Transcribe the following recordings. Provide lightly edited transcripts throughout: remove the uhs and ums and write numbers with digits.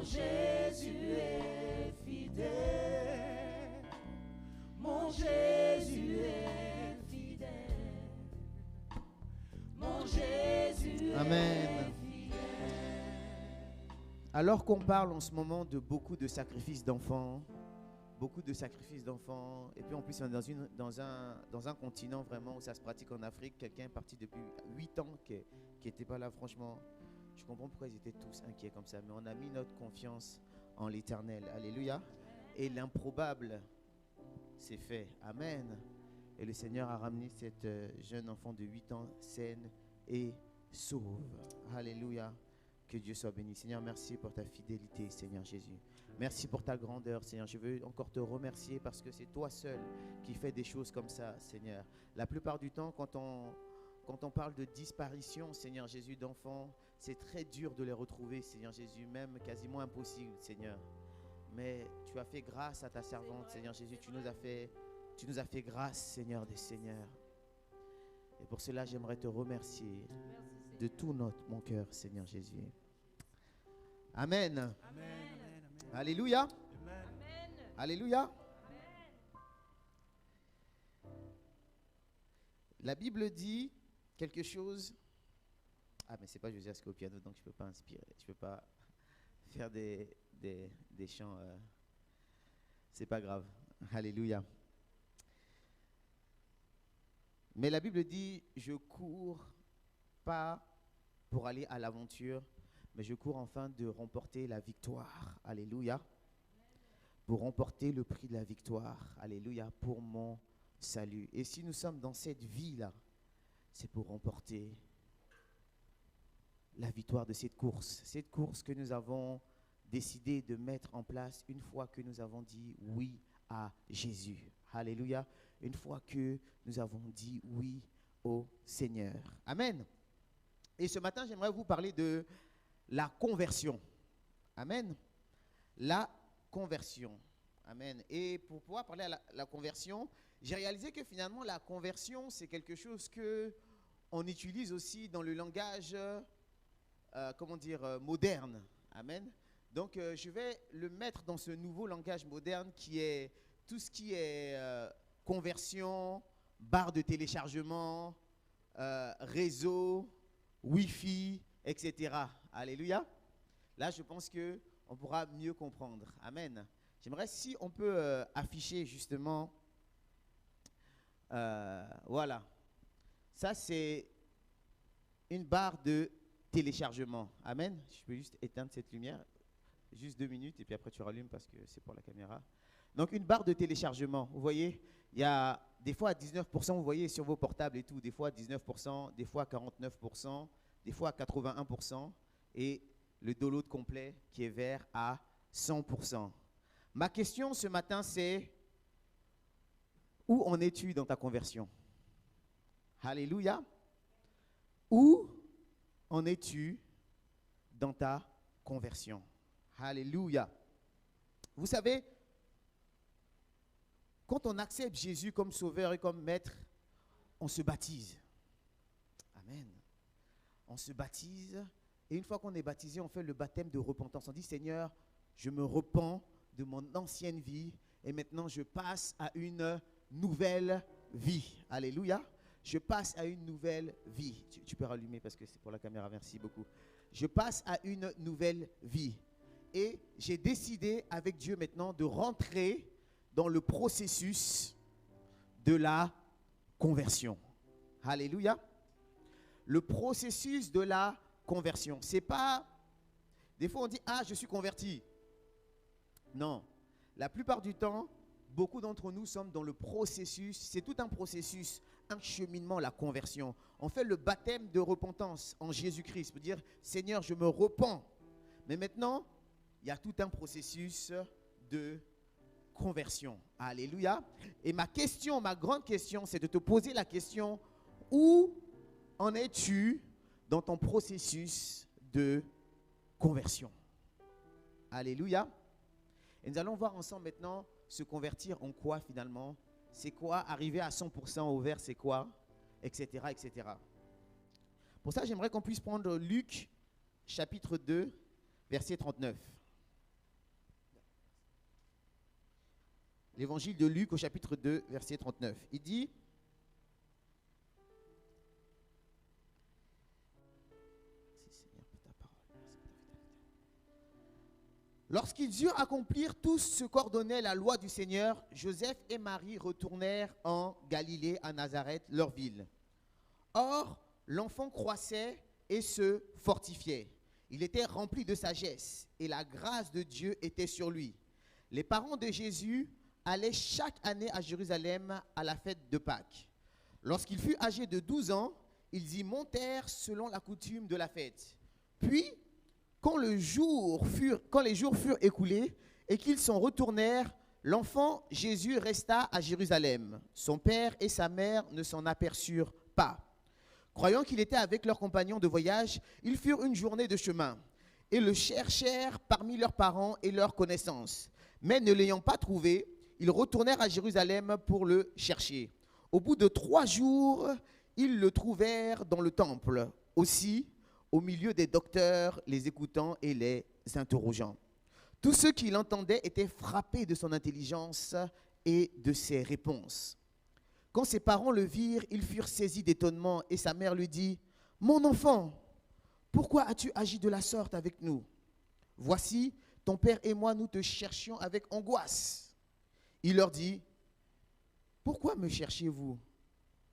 Mon Jésus est fidèle. Mon Jésus est fidèle. Mon Jésus est Amen. fidèle. Alors qu'on parle en ce moment de beaucoup de sacrifices d'enfants, et puis en plus on est dans un continent vraiment où ça se pratique en Afrique. Quelqu'un est parti depuis 8 ans qui n'était pas là, franchement. Je comprends pourquoi ils étaient tous inquiets comme ça, mais on a mis notre confiance en l'Éternel. Alléluia. Et l'improbable s'est fait. Amen. Et le Seigneur a ramené cette jeune enfant de 8 ans saine et sauve. Alléluia. Que Dieu soit béni. Seigneur, merci pour ta fidélité, Seigneur Jésus. Merci pour ta grandeur, Seigneur. Je veux encore te remercier parce que c'est toi seul qui fais des choses comme ça, Seigneur. La plupart du temps, quand on parle de disparition, Seigneur Jésus, d'enfants, c'est très dur de les retrouver, Seigneur Jésus, même quasiment impossible, Seigneur. Mais tu as fait grâce à ta servante, Seigneur Jésus. Tu nous as fait grâce, Seigneur des Seigneurs. Et pour cela, j'aimerais te remercier de tout mon cœur, Seigneur Jésus. Amen. Amen. Amen. Alléluia. Amen. Alléluia. Amen. La Bible dit quelque chose. Ah, mais c'est pas Josias qui est au piano, donc je peux pas inspirer. Je peux pas faire des chants. C'est pas grave. Alléluia. Mais la Bible dit, je cours pas pour aller à l'aventure, mais je cours afin de remporter la victoire. Alléluia. Pour remporter le prix de la victoire. Alléluia. Pour mon salut. Et si nous sommes dans cette vie-là, c'est pour remporter la victoire de cette course. Cette course que nous avons décidé de mettre en place une fois que nous avons dit oui à Jésus. Alléluia. Une fois que nous avons dit oui au Seigneur. Amen. Et ce matin, j'aimerais vous parler de la conversion. Amen. La conversion. Amen. Et pour pouvoir parler à la conversion, j'ai réalisé que finalement, la conversion, c'est quelque chose que on utilise aussi dans le langage, moderne. Amen. Donc, je vais le mettre dans ce nouveau langage moderne qui est tout ce qui est conversion, barre de téléchargement, réseau, Wi-Fi, etc. Alléluia. Là, je pense qu'on pourra mieux comprendre. Amen. J'aimerais si on peut afficher justement, voilà. Ça, c'est une barre de téléchargement. Amen. Je peux juste éteindre cette lumière. Juste 2 minutes et puis après tu rallumes parce que c'est pour la caméra. Donc une barre de téléchargement, vous voyez, il y a des fois à 19%, vous voyez sur vos portables et tout, des fois à 19%, des fois à 49%, des fois à 81% et le download complet qui est vert à 100%. Ma question ce matin c'est, où en es-tu dans ta conversion? Alléluia. Où en es-tu dans ta conversion? Alléluia. Vous savez, quand on accepte Jésus comme sauveur et comme maître, on se baptise. Amen. On se baptise et une fois qu'on est baptisé, on fait le baptême de repentance. On dit, Seigneur, je me repens de mon ancienne vie et maintenant je passe à une nouvelle vie. Alléluia. Je passe à une nouvelle vie. Tu peux rallumer parce que c'est pour la caméra, merci beaucoup. Je passe à une nouvelle vie. Et j'ai décidé avec Dieu maintenant de rentrer dans le processus de la conversion. Alléluia. Le processus de la conversion. C'est pas... Des fois on dit, ah, je suis converti. Non. La plupart du temps, beaucoup d'entre nous sommes dans le processus. C'est tout un processus, un cheminement, la conversion. On fait le baptême de repentance en Jésus-Christ. Pour dire, Seigneur, je me repens. Mais maintenant, il y a tout un processus de conversion. Alléluia. Et ma grande question, c'est de te poser la question, où en es-tu dans ton processus de conversion? Alléluia. Et nous allons voir ensemble maintenant se convertir en quoi finalement? C'est quoi? Arriver à 100% au vert, c'est quoi? Etc., etc. Pour ça, j'aimerais qu'on puisse prendre Luc, chapitre 2, verset 39. l'évangile de Luc au chapitre 2, verset 39. Il dit, lorsqu'ils eurent accompli tout ce qu'ordonnait la loi du Seigneur, Joseph et Marie retournèrent en Galilée, à Nazareth, leur ville. Or, l'enfant croissait et se fortifiait. Il était rempli de sagesse et la grâce de Dieu était sur lui. Les parents de Jésus allaient chaque année à Jérusalem à la fête de Pâques. Lorsqu'il fut âgé de 12 ans, ils y montèrent selon la coutume de la fête. Puis, quand les jours furent écoulés et qu'ils s'en retournèrent, l'enfant Jésus resta à Jérusalem. Son père et sa mère ne s'en aperçurent pas. Croyant qu'il était avec leurs compagnons de voyage, ils firent une journée de chemin et le cherchèrent parmi leurs parents et leurs connaissances. Mais ne l'ayant pas trouvé, ils retournèrent à Jérusalem pour le chercher. Au bout de 3 jours, ils le trouvèrent dans le temple, aussi au milieu des docteurs, les écoutant et les interrogeant. Tous ceux qui l'entendaient étaient frappés de son intelligence et de ses réponses. Quand ses parents le virent, ils furent saisis d'étonnement et sa mère lui dit, « Mon enfant, pourquoi as-tu agi de la sorte avec nous? Voici, ton père et moi, nous te cherchions avec angoisse. » Il leur dit, « Pourquoi me cherchiez-vous?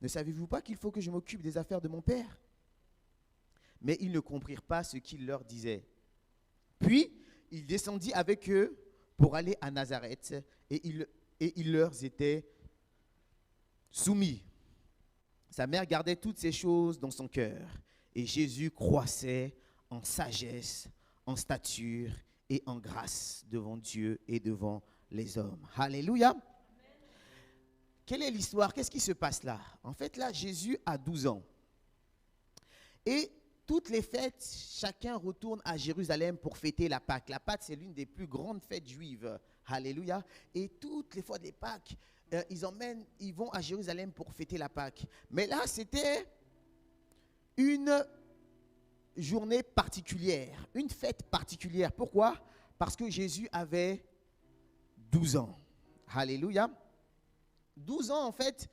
Ne savez-vous pas qu'il faut que je m'occupe des affaires de mon père? » Mais ils ne comprirent pas ce qu'il leur disait. Puis, il descendit avec eux pour aller à Nazareth et il leur était soumis. Sa mère gardait toutes ces choses dans son cœur. Et Jésus croissait en sagesse, en stature et en grâce devant Dieu et devant les hommes. Alléluia. Amen. Quelle est l'histoire? Qu'est-ce qui se passe là? En fait, là, Jésus a 12 ans. Et toutes les fêtes, chacun retourne à Jérusalem pour fêter la Pâque. La Pâque, c'est l'une des plus grandes fêtes juives. Alléluia. Et toutes les fois des Pâques, ils vont à Jérusalem pour fêter la Pâque. Mais là, c'était une journée particulière, une fête particulière. Pourquoi? Parce que Jésus avait 12 ans. Alléluia. 12 ans, en fait,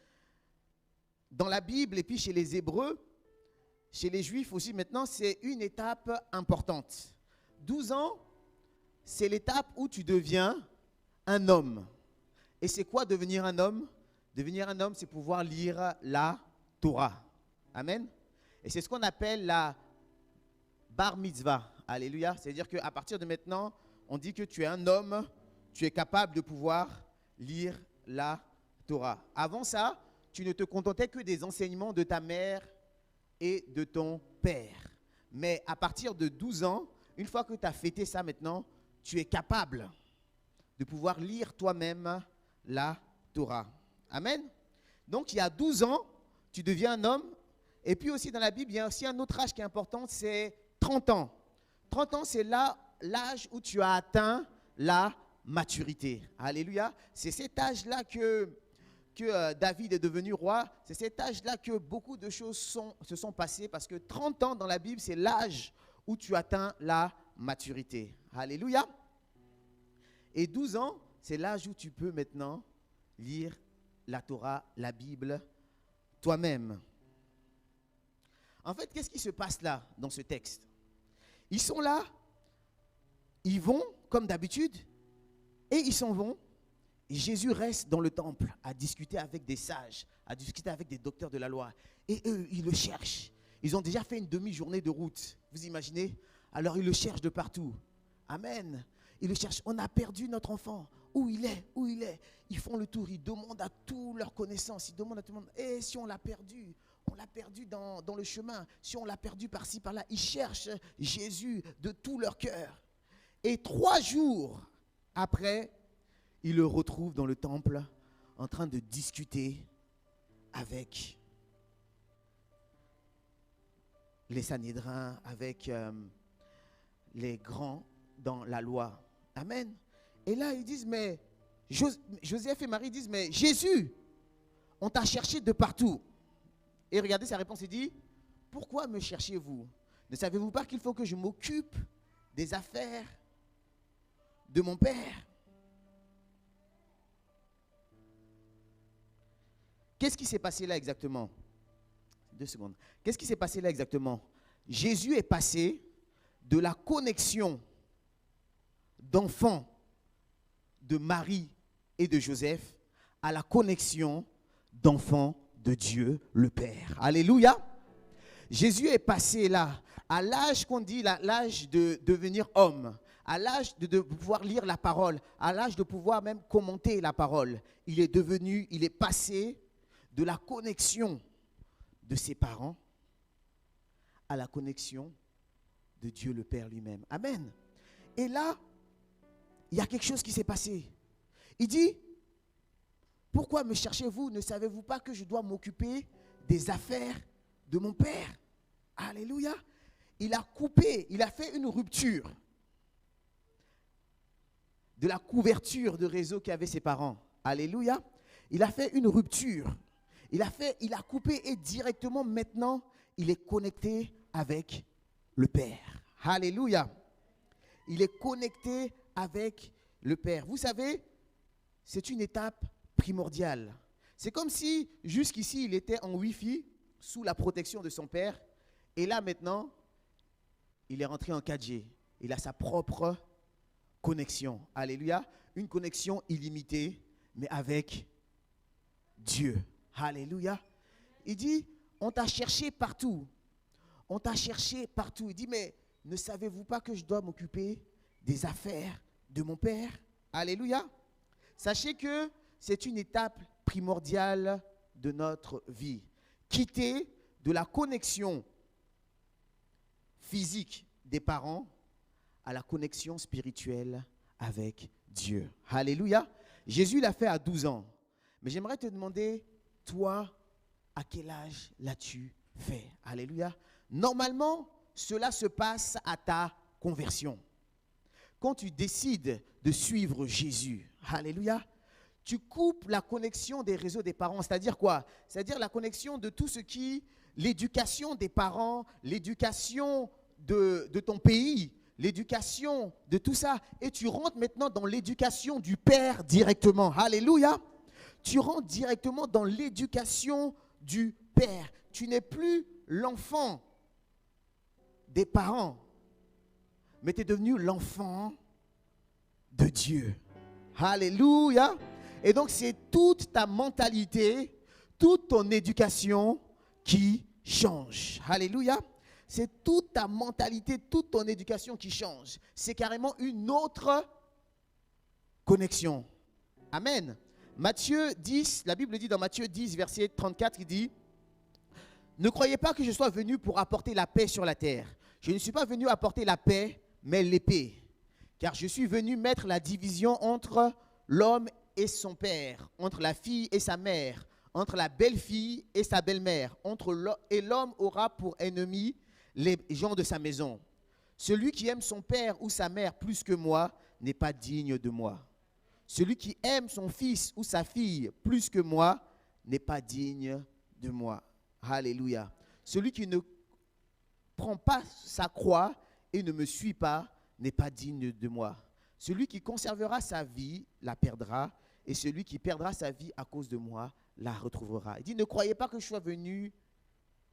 dans la Bible et puis chez les Hébreux, chez les Juifs aussi maintenant, c'est une étape importante. 12 ans, c'est l'étape où tu deviens un homme. Et c'est quoi devenir un homme? Devenir un homme, c'est pouvoir lire la Torah. Amen. Et c'est ce qu'on appelle la bar mitzvah. Alléluia. C'est-à-dire qu'à partir de maintenant, on dit que tu es un homme, tu es capable de pouvoir lire la Torah. Avant ça, tu ne te contentais que des enseignements de ta mère et de ton père. Mais à partir de 12 ans, une fois que tu as fêté ça maintenant, tu es capable de pouvoir lire toi-même la Torah. Amen. Donc il y a 12 ans, tu deviens un homme. Et puis aussi dans la Bible, il y a aussi un autre âge qui est important, c'est 30 ans. 30 ans, c'est l'âge où tu as atteint la maturité. Alléluia. C'est cet âge-là que David est devenu roi. C'est cet âge-là que beaucoup de choses se sont passées, parce que 30 ans dans la Bible, c'est l'âge où tu atteins la maturité. Alléluia. Et 12 ans, c'est l'âge où tu peux maintenant lire la Torah, la Bible, toi-même. En fait, qu'est-ce qui se passe là, dans ce texte? Ils sont là, ils vont, comme d'habitude, et ils s'en vont. Et Jésus reste dans le temple à discuter avec des sages, à discuter avec des docteurs de la loi. Et eux, ils le cherchent. Ils ont déjà fait une demi-journée de route. Vous imaginez? Alors, ils le cherchent de partout. Amen. Ils le cherchent. On a perdu notre enfant. Où il est? Où il est? Ils font le tour. Ils demandent à tous leurs connaissances. Ils demandent à tout le monde. Et si on l'a perdu? On l'a perdu dans le chemin. Si on l'a perdu par-ci, par-là. Ils cherchent Jésus de tout leur cœur. Et 3 jours après, ils le retrouvent dans le temple en train de discuter avec les Sanhédrins, avec les grands dans la loi. Amen. Et là, ils disent, mais Joseph et Marie disent, mais Jésus, on t'a cherché de partout. Et regardez sa réponse, il dit, pourquoi me cherchez-vous? Ne savez-vous pas qu'il faut que je m'occupe des affaires de mon père? Qu'est-ce qui s'est passé là exactement? 2 secondes. Qu'est-ce qui s'est passé là exactement? Jésus est passé de la connexion d'enfants de Marie et de Joseph à la connexion d'enfants de Dieu le Père. Alléluia. Jésus est passé là, à l'âge qu'on dit, l'âge de devenir homme, à l'âge de pouvoir lire la parole, à l'âge de pouvoir même commenter la parole. Il est passé de la connexion de ses parents à la connexion de Dieu le Père lui-même. Amen. Et là, il y a quelque chose qui s'est passé. Il dit, pourquoi me cherchez-vous? Ne savez-vous pas que je dois m'occuper des affaires de mon Père? Alléluia. Il a coupé, il a fait une rupture de la couverture de réseau qu'avaient ses parents. Alléluia. Il a fait une rupture. Il a coupé et directement maintenant, il est connecté avec le Père. Alléluia. Il est connecté avec le Père. Vous savez, c'est une étape primordiale. C'est comme si jusqu'ici, il était en Wi-Fi sous la protection de son Père. Et là maintenant, il est rentré en 4G. Il a sa propre connexion. Alléluia. Une connexion illimitée, mais avec Dieu. Alléluia. Il dit, on t'a cherché partout. On t'a cherché partout. Il dit, mais ne savez-vous pas que je dois m'occuper des affaires de mon Père? Alléluia. Sachez que c'est une étape primordiale de notre vie. Quitter de la connexion physique des parents à la connexion spirituelle avec Dieu. Alléluia. Jésus l'a fait à 12 ans. Mais j'aimerais te demander, toi, à quel âge l'as-tu fait? Alléluia. Normalement, cela se passe à ta conversion. Quand tu décides de suivre Jésus, alléluia, tu coupes la connexion des réseaux des parents. C'est-à-dire quoi? C'est-à-dire la connexion de tout ce qui, l'éducation des parents, l'éducation de ton pays, l'éducation de tout ça. Et tu rentres maintenant dans l'éducation du Père directement. Alléluia. Tu rentres directement dans l'éducation du Père. Tu n'es plus l'enfant des parents, mais tu es devenu l'enfant de Dieu. Alléluia. Et donc c'est toute ta mentalité, toute ton éducation qui change. Alléluia. C'est toute ta mentalité, toute ton éducation qui change. C'est carrément une autre connexion. Amen. Matthieu 10, la Bible dit dans Matthieu 10, verset 34, il dit, « Ne croyez pas que je sois venu pour apporter la paix sur la terre. Je ne suis pas venu apporter la paix, mais l'épée. Car je suis venu mettre la division entre l'homme et son père, entre la fille et sa mère, entre la belle-fille et sa belle-mère, et l'homme aura pour ennemi les gens de sa maison. Celui qui aime son père ou sa mère plus que moi n'est pas digne de moi. Celui qui aime son fils ou sa fille plus que moi n'est pas digne de moi. » Alléluia. Celui qui ne prend pas sa croix et ne me suit pas n'est pas digne de moi. Celui qui conservera sa vie la perdra, et celui qui perdra sa vie à cause de moi la retrouvera. Il dit, ne croyez pas que je sois venu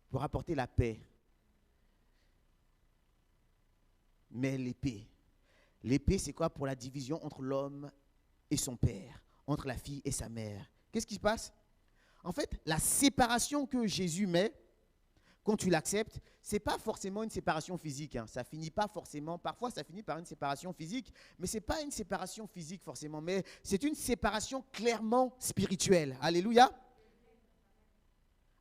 pour apporter la paix, mais l'épée. L'épée, c'est quoi? Pour la division entre l'homme et son père, entre la fille et sa mère. Qu'est-ce qui se passe? En fait, la séparation que Jésus met, quand tu l'acceptes, ce n'est pas forcément une séparation physique. Ça finit pas forcément, parfois ça finit par une séparation physique, mais ce n'est pas une séparation physique forcément, mais c'est une séparation clairement spirituelle. Alléluia.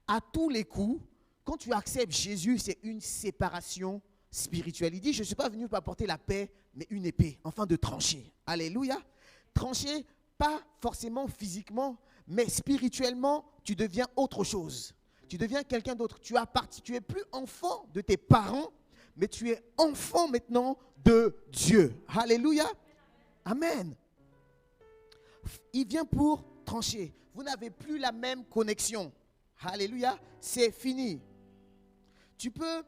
À tous les coups, quand tu acceptes Jésus, c'est une séparation spirituelle. Il dit, je ne suis pas venu pour apporter la paix, mais une épée, enfin de trancher. Alléluia. Trancher, pas forcément physiquement, mais spirituellement, tu deviens autre chose. Tu deviens quelqu'un d'autre. Tu es plus enfant de tes parents, mais tu es enfant maintenant de Dieu. Alléluia. Amen. Il vient pour trancher. Vous n'avez plus la même connexion. Alléluia. C'est fini. Tu peux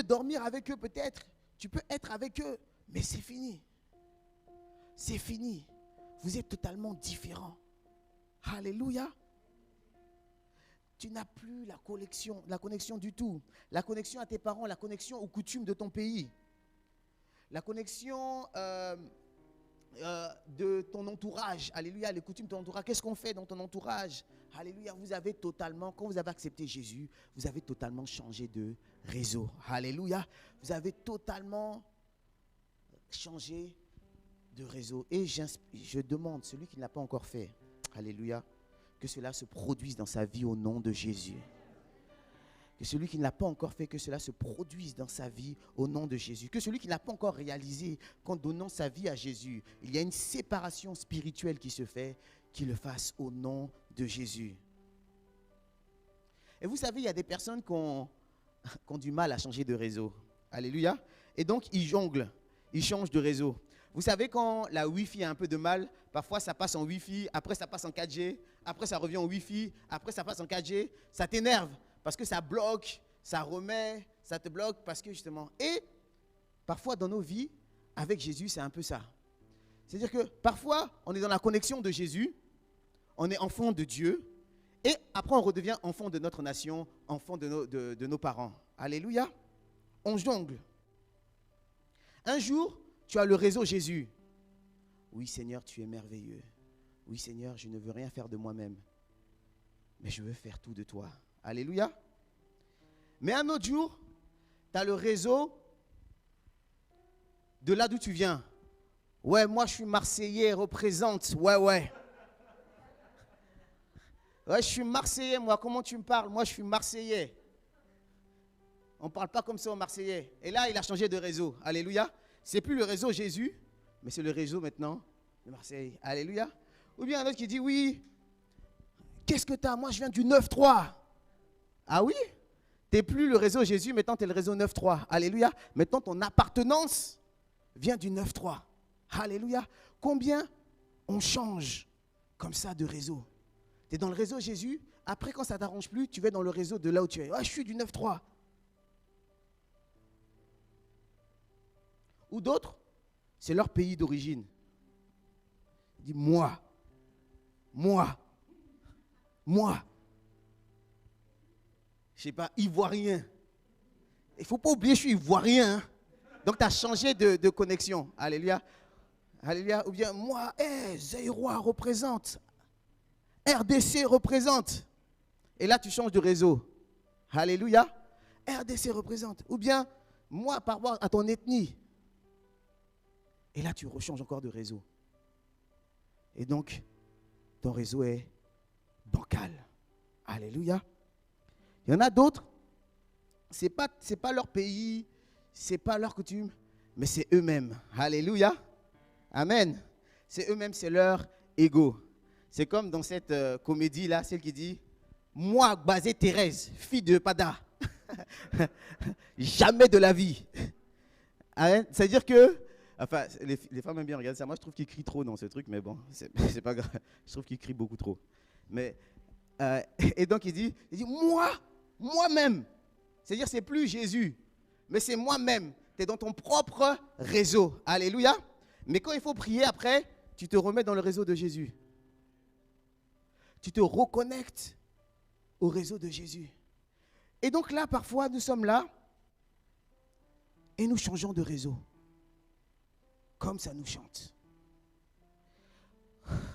dormir avec eux peut-être. Tu peux être avec eux, mais c'est fini. c'est fini. Vous êtes totalement différents. Alléluia. Tu n'as plus la connexion du tout. La connexion à tes parents, la connexion aux coutumes de ton pays. La connexion de ton entourage. Alléluia, les coutumes de ton entourage. Qu'est-ce qu'on fait dans ton entourage? Alléluia, vous avez totalement, quand vous avez accepté Jésus, vous avez totalement changé de réseau. Alléluia, vous avez totalement changé de réseau. Et je demande, celui qui ne l'a pas encore fait, alléluia, que cela se produise dans sa vie au nom de Jésus. Que celui qui ne l'a pas encore fait, que cela se produise dans sa vie au nom de Jésus. Que celui qui n'a pas encore réalisé qu'en donnant sa vie à Jésus, il y a une séparation spirituelle qui se fait, qu'il le fasse au nom de Jésus. Et vous savez, il y a des personnes qui ont du mal à changer de réseau. Alléluia. Et donc, ils jonglent, ils changent de réseau. Vous savez, quand la Wi-Fi a un peu de mal, parfois ça passe en Wi-Fi, après ça passe en 4G, après ça revient en Wi-Fi, après ça passe en 4G, ça t'énerve parce que ça bloque, ça remet, ça te bloque parce que justement. Et parfois dans nos vies, avec Jésus, c'est un peu ça. C'est-à-dire que parfois, on est dans la connexion de Jésus, on est enfant de Dieu, et après on redevient enfant de notre nation, enfant de nos parents. Alléluia. On jongle. Un jour, tu as le réseau Jésus. Oui, Seigneur, tu es merveilleux. Oui, Seigneur, je ne veux rien faire de moi-même, mais je veux faire tout de toi. Alléluia. Mais un autre jour, tu as le réseau de là d'où tu viens. Ouais, moi, je suis Marseillais, représente. Ouais. Ouais, je suis Marseillais, moi. Comment tu me parles? Moi, je suis Marseillais. On ne parle pas comme ça aux Marseillais. Et là, il a changé de réseau. Alléluia. C'est plus le réseau Jésus, mais c'est le réseau maintenant de Marseille. Alléluia. Ou bien un autre qui dit, oui, qu'est-ce que tu as? Moi, je viens du 9-3. Ah oui? Tu n'es plus le réseau Jésus, maintenant tu es le réseau 9-3. Alléluia. Maintenant, ton appartenance vient du 9-3. Alléluia. Combien on change comme ça de réseau? Tu es dans le réseau Jésus, après quand ça ne t'arrange plus, tu vas dans le réseau de là où tu es. Ah, je suis du 9-3. Ou d'autres, c'est leur pays d'origine. Ils disent moi. Je ne sais pas, ivoirien. Il ne faut pas oublier, je suis ivoirien. Hein? Donc tu as changé de connexion. Alléluia. Alléluia. Ou bien moi, Zaïrois représente. RDC représente. Et là tu changes de réseau. Alléluia. RDC représente. Ou bien moi par rapport à ton ethnie. Et là, tu rechanges encore de réseau. Et donc, ton réseau est bancal. Alléluia. Il y en a d'autres, ce n'est pas leur pays, ce n'est pas leur coutume, mais c'est eux-mêmes. Alléluia. Amen. C'est eux-mêmes, c'est leur ego. C'est comme dans cette comédie-là, celle qui dit « Moi, Gbazé Thérèse, fille de Pada, jamais de la vie. » C'est-à-dire que enfin, les femmes aiment bien regarder ça. Moi, je trouve qu'ils crient trop dans ce truc, mais bon, c'est pas grave. Je trouve qu'ils crient beaucoup trop. Mais, et donc, il dit moi-même. C'est-à-dire, c'est plus Jésus, mais c'est moi-même. Tu es dans ton propre réseau. Alléluia. Mais quand il faut prier après, tu te remets dans le réseau de Jésus. Tu te reconnectes au réseau de Jésus. Et donc là, parfois, nous sommes là et nous changeons de réseau. Comme ça nous chante.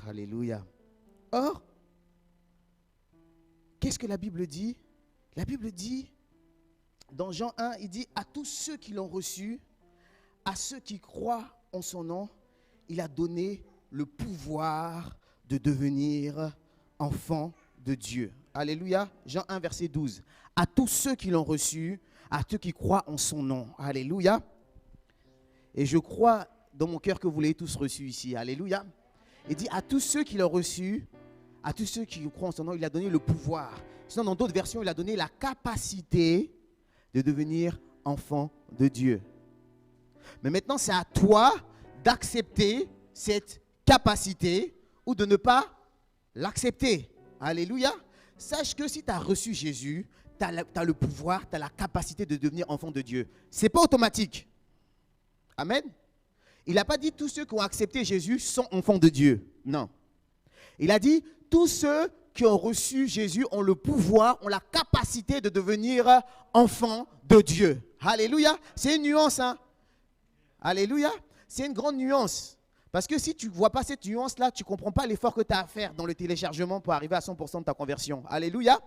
Alléluia. Or, qu'est-ce que la Bible dit? La Bible dit, dans Jean 1, il dit, à tous ceux qui l'ont reçu, à ceux qui croient en son nom, il a donné le pouvoir de devenir enfants de Dieu. Alléluia. Jean 1, verset 12. À tous ceux qui l'ont reçu, à ceux qui croient en son nom. Alléluia. Et je crois dans mon cœur que vous l'avez tous reçu ici. Alléluia. Il dit à tous ceux qui l'ont reçu, à tous ceux qui croient en son nom, il a donné le pouvoir. Sinon, dans d'autres versions, il a donné la capacité de devenir enfant de Dieu. Mais maintenant, c'est à toi d'accepter cette capacité ou de ne pas l'accepter. Alléluia. Sache que si tu as reçu Jésus, tu as le pouvoir, tu as la capacité de devenir enfant de Dieu. Ce n'est pas automatique. Amen. Il n'a pas dit tous ceux qui ont accepté Jésus sont enfants de Dieu. Non. Il a dit tous ceux qui ont reçu Jésus ont le pouvoir, ont la capacité de devenir enfants de Dieu. Alléluia. C'est une nuance, hein. Alléluia. C'est une grande nuance. Parce que si tu ne vois pas cette nuance-là, tu ne comprends pas l'effort que tu as à faire dans le téléchargement pour arriver à 100% de ta conversion. Alléluia.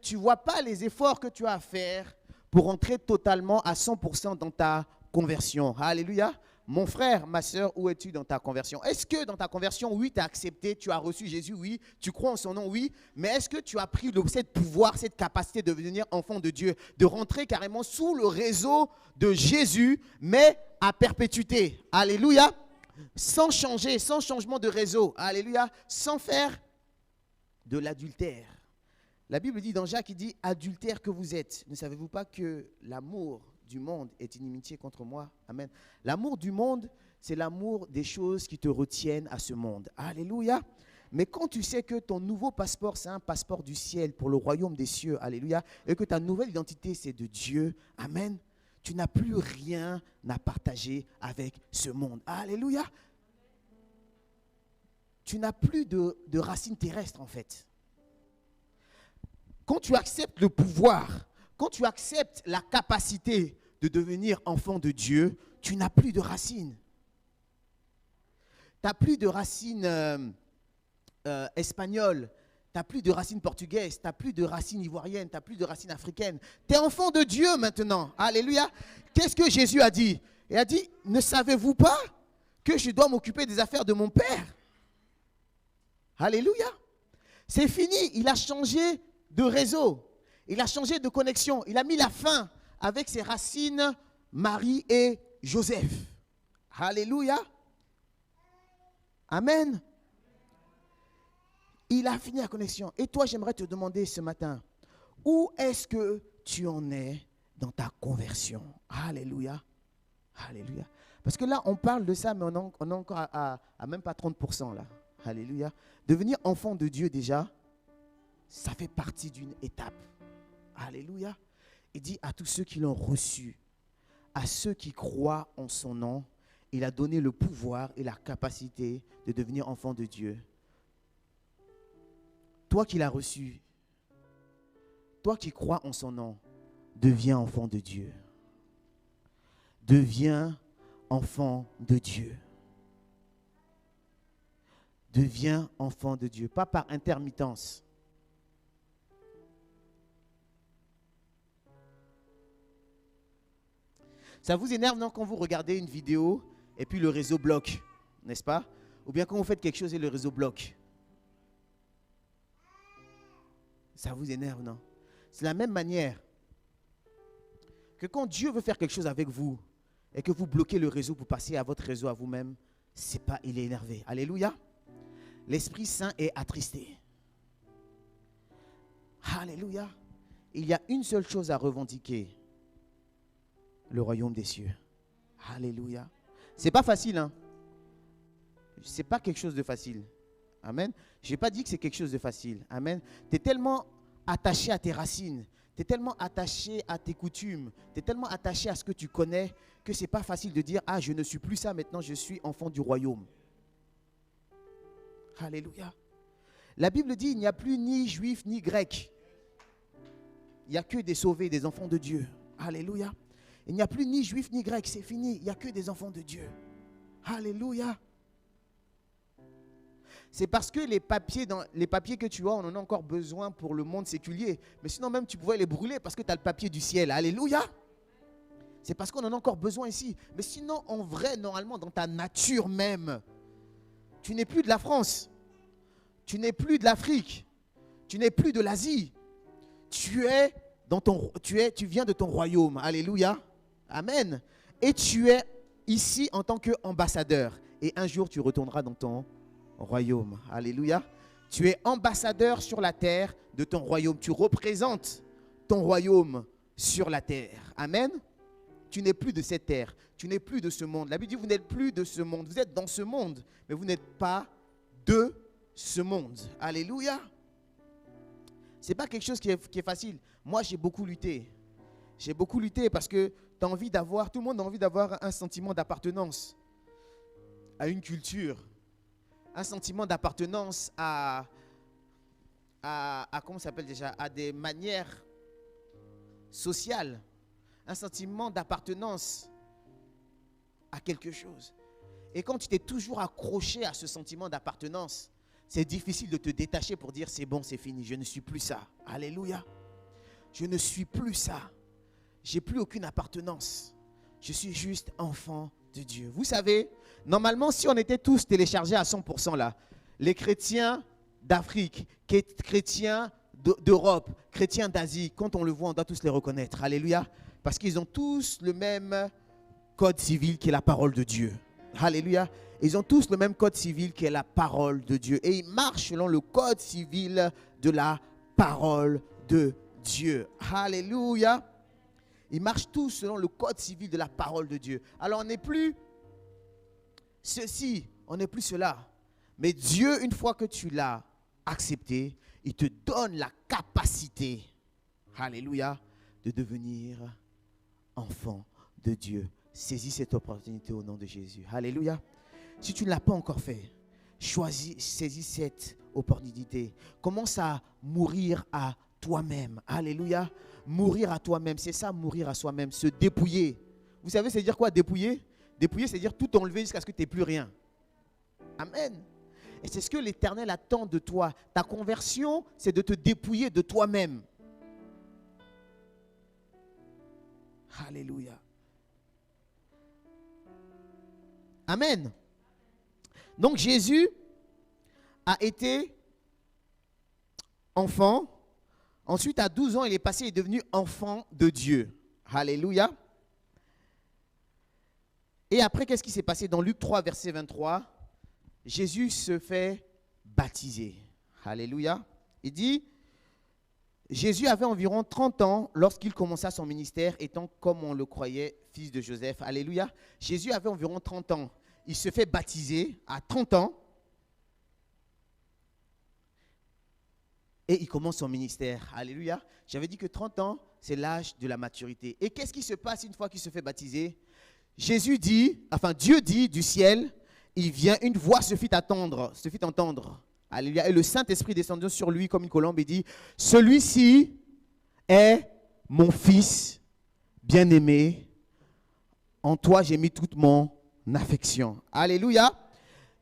Tu ne vois pas les efforts que tu as à faire pour entrer totalement à 100% dans ta conversion. Alléluia. Mon frère, ma soeur, où es-tu dans ta conversion? Est-ce que dans ta conversion, oui, tu as accepté, tu as reçu Jésus, oui, tu crois en son nom, oui, mais est-ce que tu as pris cette pouvoir, cette capacité de devenir enfant de Dieu, de rentrer carrément sous le réseau de Jésus, mais à perpétuité? Alléluia. Sans changer, sans changement de réseau. Alléluia. Sans faire de l'adultère. La Bible dit dans Jacques, il dit, adultère que vous êtes. Ne savez-vous pas que l'amour du monde est inimitié contre moi? Amen. L'amour du monde, c'est l'amour des choses qui te retiennent à ce monde. Alléluia. Mais quand tu sais que ton nouveau passeport, c'est un passeport du ciel pour le royaume des cieux, alléluia, et que ta nouvelle identité, c'est de Dieu, amen, tu n'as plus rien à partager avec ce monde. Alléluia. Tu n'as plus de racines terrestres, en fait. Quand tu acceptes le pouvoir, quand tu acceptes la capacité de devenir enfant de Dieu, tu n'as plus de racines. Tu n'as plus de racines espagnoles, tu n'as plus de racines portugaises, tu n'as plus de racines ivoiriennes, tu n'as plus de racines africaines. Tu es enfant de Dieu maintenant. Alléluia. Qu'est-ce que Jésus a dit? Il a dit, ne savez-vous pas que je dois m'occuper des affaires de mon Père? Alléluia. C'est fini. Il a changé de réseau. Il a changé de connexion. Il a mis la fin avec ses racines Marie et Joseph. Alléluia. Amen. Il a fini la connexion. Et toi, j'aimerais te demander ce matin, où est-ce que tu en es dans ta conversion? Alléluia. Alléluia. Parce que là, on parle de ça, mais on est encore à même pas 30% là. Alléluia. Devenir enfant de Dieu déjà, ça fait partie d'une étape. Alléluia. Il dit à tous ceux qui l'ont reçu, à ceux qui croient en son nom, il a donné le pouvoir et la capacité de devenir enfant de Dieu. Toi qui l'as reçu, toi qui crois en son nom, deviens enfant de Dieu. Deviens enfant de Dieu. Deviens enfant de Dieu, pas par intermittence. Ça vous énerve, non, quand vous regardez une vidéo et puis le réseau bloque, n'est-ce pas? Ou bien quand vous faites quelque chose et le réseau bloque. Ça vous énerve, non? C'est la même manière que quand Dieu veut faire quelque chose avec vous et que vous bloquez le réseau pour passer à votre réseau à vous-même, il est énervé. Alléluia. L'Esprit Saint est attristé. Alléluia. Il y a une seule chose à revendiquer. Le royaume des cieux. Alléluia. C'est pas facile, hein. C'est pas quelque chose de facile. Amen. Je n'ai pas dit que c'est quelque chose de facile. Amen. Tu es tellement attaché à tes racines, tu es tellement attaché à tes coutumes, tu es tellement attaché à ce que tu connais que ce n'est pas facile de dire, ah, je ne suis plus ça, maintenant je suis enfant du royaume. Alléluia. La Bible dit, il n'y a plus ni juif ni grec. Il n'y a que des sauvés, des enfants de Dieu. Alléluia. Il n'y a plus ni juif ni grec, c'est fini. Il n'y a que des enfants de Dieu. Alléluia. C'est parce que les papiers que tu as, on en a encore besoin pour le monde séculier. Mais sinon même, tu pouvais les brûler parce que tu as le papier du ciel. Alléluia. C'est parce qu'on en a encore besoin ici. Mais sinon, en vrai, normalement, dans ta nature même, tu n'es plus de la France. Tu n'es plus de l'Afrique. Tu n'es plus de l'Asie. Tu viens de ton royaume. Alléluia. Amen. Et tu es ici en tant qu'ambassadeur. Et un jour, tu retourneras dans ton royaume. Alléluia. Tu es ambassadeur sur la terre de ton royaume. Tu représentes ton royaume sur la terre. Amen. Tu n'es plus de cette terre. Tu n'es plus de ce monde. La Bible dit, vous n'êtes plus de ce monde. Vous êtes dans ce monde, mais vous n'êtes pas de ce monde. Alléluia. Ce n'est pas quelque chose qui est facile. Moi, j'ai beaucoup lutté. J'ai beaucoup lutté parce que tu as envie d'avoir, tout le monde a envie d'avoir un sentiment d'appartenance. à une culture, un sentiment d'appartenance comment ça s'appelle déjà, à des manières sociales, un sentiment d'appartenance à quelque chose. Et quand tu t'es toujours accroché à ce sentiment d'appartenance, c'est difficile de te détacher pour dire c'est bon, c'est fini, je ne suis plus ça. Alléluia. Je ne suis plus ça. J'ai plus aucune appartenance. Je suis juste enfant de Dieu. Vous savez, normalement, si on était tous téléchargés à 100% là, les chrétiens d'Afrique, chrétiens d'Europe, chrétiens d'Asie, quand on le voit, on doit tous les reconnaître. Alléluia. Parce qu'ils ont tous le même code civil qui est la parole de Dieu. Alléluia. Ils ont tous le même code civil qui est la parole de Dieu. Et ils marchent selon le code civil de la parole de Dieu. Alléluia. Ils marchent tous selon le code civil de la parole de Dieu. Alors on n'est plus ceci, on n'est plus cela. Mais Dieu, une fois que tu l'as accepté, il te donne la capacité, alléluia, de devenir enfant de Dieu. Saisis cette opportunité au nom de Jésus. Alléluia. Si tu ne l'as pas encore fait, saisis cette opportunité. Commence à mourir à toi-même. Alléluia. Mourir à toi-même, c'est ça, mourir à soi-même, se dépouiller. Vous savez, c'est dire quoi, dépouiller? Dépouiller, c'est dire tout enlever jusqu'à ce que tu n'aies plus rien. Amen. Et c'est ce que l'Éternel attend de toi. Ta conversion, c'est de te dépouiller de toi-même. Alléluia. Amen. Donc Jésus a été enfant. Ensuite, à 12 ans, il est devenu enfant de Dieu. Alléluia. Et après, qu'est-ce qui s'est passé? Dans Luc 3, verset 23, Jésus se fait baptiser. Alléluia. Il dit, Jésus avait environ 30 ans lorsqu'il commença son ministère, étant, comme on le croyait, fils de Joseph. Alléluia. Jésus avait environ 30 ans. Il se fait baptiser à 30 ans. Et il commence son ministère. Alléluia. J'avais dit que 30 ans, c'est l'âge de la maturité. Et qu'est-ce qui se passe une fois qu'il se fait baptiser? Dieu dit du ciel, il vient, une voix se fit entendre. Alléluia. Et le Saint-Esprit descendant sur lui comme une colombe et dit, celui-ci est mon fils bien-aimé. En toi, j'ai mis toute mon affection. Alléluia.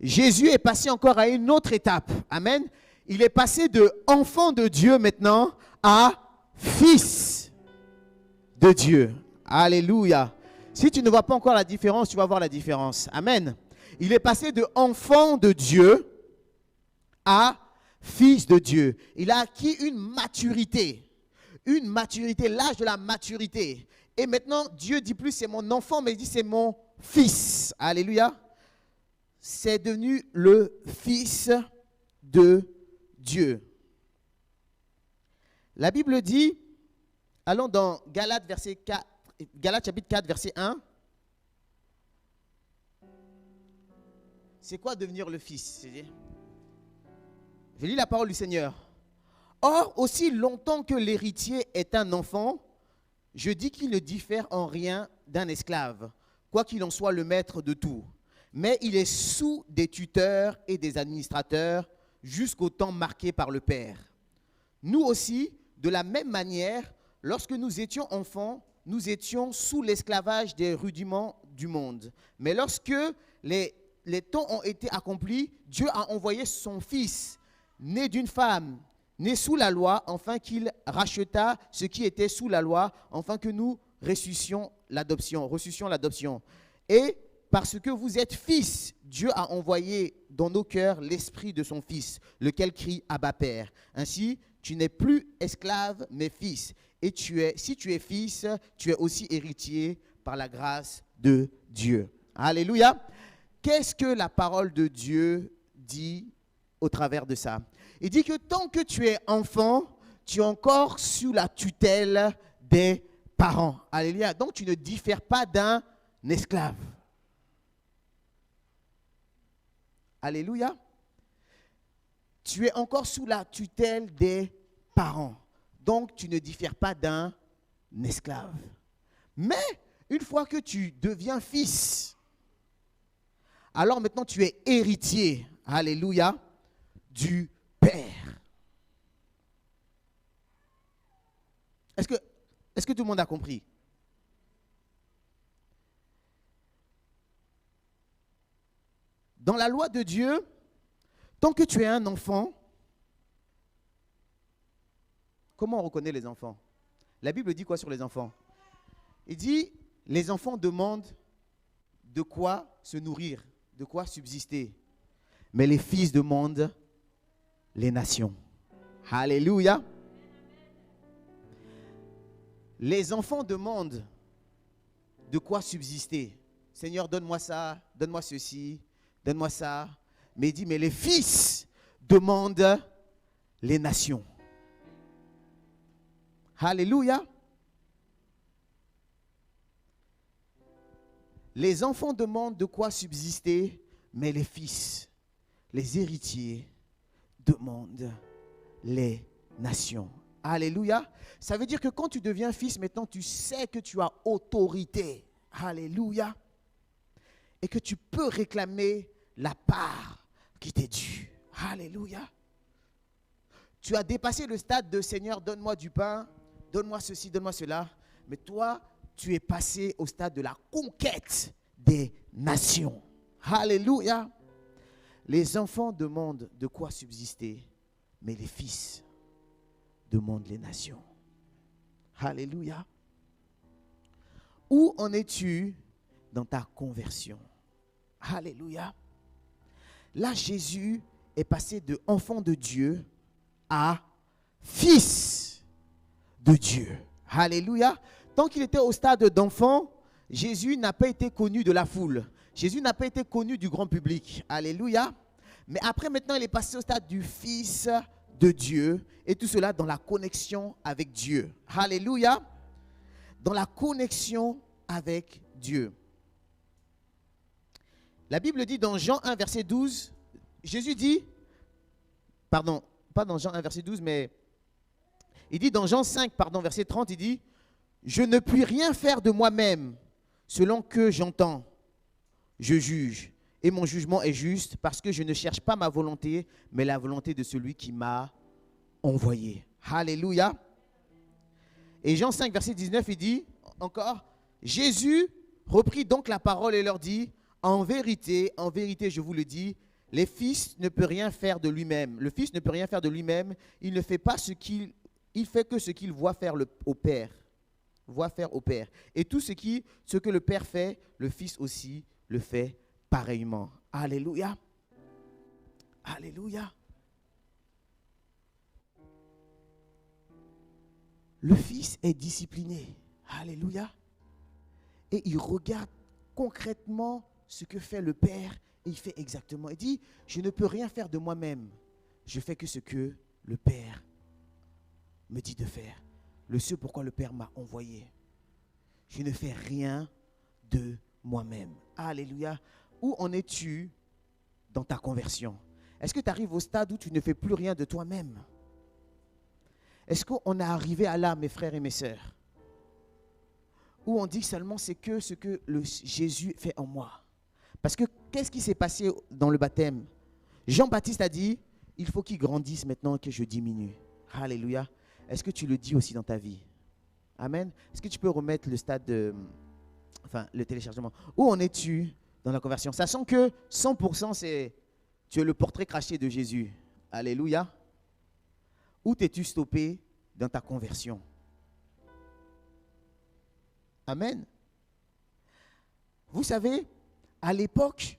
Jésus est passé encore à une autre étape. Amen. Il est passé de enfant de Dieu maintenant à fils de Dieu. Alléluia. Si tu ne vois pas encore la différence, tu vas voir la différence. Amen. Il est passé de enfant de Dieu à fils de Dieu. Il a acquis une maturité, l'âge de la maturité. Et maintenant, Dieu dit plus c'est mon enfant, mais il dit c'est mon fils. Alléluia. C'est devenu le fils de Dieu. La Bible dit, allons dans Galates chapitre 4, verset 1. C'est quoi devenir le fils? Je lis la parole du Seigneur. Or, aussi longtemps que l'héritier est un enfant, je dis qu'il ne diffère en rien d'un esclave, quoi qu'il en soit le maître de tout. Mais il est sous des tuteurs et des administrateurs jusqu'au temps marqué par le Père. Nous aussi, de la même manière, lorsque nous étions enfants, nous étions sous l'esclavage des rudiments du monde. Mais lorsque les temps ont été accomplis, Dieu a envoyé son Fils, né d'une femme, né sous la loi, afin qu'il racheta ce qui était sous la loi, afin que nous reçussions l'adoption. Et parce que vous êtes fils, Dieu a envoyé dans nos cœurs l'esprit de son Fils, lequel crie Abba Père. Ainsi, tu n'es plus esclave, mais fils. Et si tu es fils, tu es aussi héritier par la grâce de Dieu. Alléluia. Qu'est-ce que la parole de Dieu dit au travers de ça? Il dit que tant que tu es enfant, tu es encore sous la tutelle des parents. Alléluia. Donc tu ne diffères pas d'un esclave. Alléluia. Tu es encore sous la tutelle des parents. Donc, tu ne diffères pas d'un esclave. Mais, une fois que tu deviens fils, alors maintenant tu es héritier, alléluia, du Père. Est-ce que tout le monde a compris? Dans la loi de Dieu, tant que tu es un enfant, comment on reconnaît les enfants? La Bible dit quoi sur les enfants? Il dit, les enfants demandent de quoi se nourrir, de quoi subsister. Mais les fils demandent les nations. Alléluia. Les enfants demandent de quoi subsister. Seigneur, donne-moi ça, donne-moi ceci, donne-moi ça. Mais il dit, mais les fils demandent les nations. Alléluia. Les enfants demandent de quoi subsister, mais les fils, les héritiers, demandent les nations. Alléluia. Ça veut dire que quand tu deviens fils, maintenant tu sais que tu as autorité. Alléluia. Et que tu peux réclamer la part qui t'est due. Alléluia. Tu as dépassé le stade de Seigneur, donne-moi du pain, donne-moi ceci, donne-moi cela. Mais toi, tu es passé au stade de la conquête des nations. Alléluia. Les enfants demandent de quoi subsister, mais les fils demandent les nations. Alléluia. Où en es-tu dans ta conversion? Alléluia. Là, Jésus est passé de enfant de Dieu à fils de Dieu. Alléluia. Tant qu'il était au stade d'enfant, Jésus n'a pas été connu de la foule. Jésus n'a pas été connu du grand public. Alléluia. Mais après, maintenant, il est passé au stade du Fils de Dieu. Et tout cela dans la connexion avec Dieu. Alléluia. Dans la connexion avec Dieu. La Bible dit dans Jean 1, verset 12, Jésus dit, pardon, pas dans Jean 1, verset 12, mais il dit dans Jean 5, pardon, verset 30, il dit, je ne puis rien faire de moi-même, selon que j'entends, je juge. Et mon jugement est juste parce que je ne cherche pas ma volonté, mais la volonté de celui qui m'a envoyé. Alléluia. Et Jean 5, verset 19, il dit encore, Jésus reprit donc la parole et leur dit, en vérité, je vous le dis, le Fils ne peut rien faire de lui-même. Le Fils ne peut rien faire de lui-même. Il ne fait pas il fait que ce qu'il voit faire au Père. Voit faire au Père. Et tout ce que le Père fait, le Fils aussi le fait pareillement. Alléluia. Alléluia. Le Fils est discipliné. Alléluia. Et il regarde concrètement ce que fait le Père et il fait exactement. Il dit, je ne peux rien faire de moi-même. Je fais que ce que le Père me dit de faire. Le ce pourquoi le Père m'a envoyé. Je ne fais rien de moi-même. Alléluia. Où en es-tu dans ta conversion? Est-ce que tu arrives au stade où tu ne fais plus rien de toi-même? Est-ce qu'on est arrivé à là, mes frères et mes sœurs, où on dit seulement c'est que ce que Jésus fait en moi? Parce que qu'est-ce qui s'est passé dans le baptême? Jean-Baptiste a dit, il faut qu'il grandisse maintenant que je diminue. Alléluia. Est-ce que tu le dis aussi dans ta vie? Amen. Est-ce que tu peux remettre le stade le téléchargement? Où en es-tu dans la conversion? Sachant que 100% tu es le portrait craché de Jésus. Alléluia. Où t'es-tu stoppé dans ta conversion? Amen. Vous savez, à l'époque,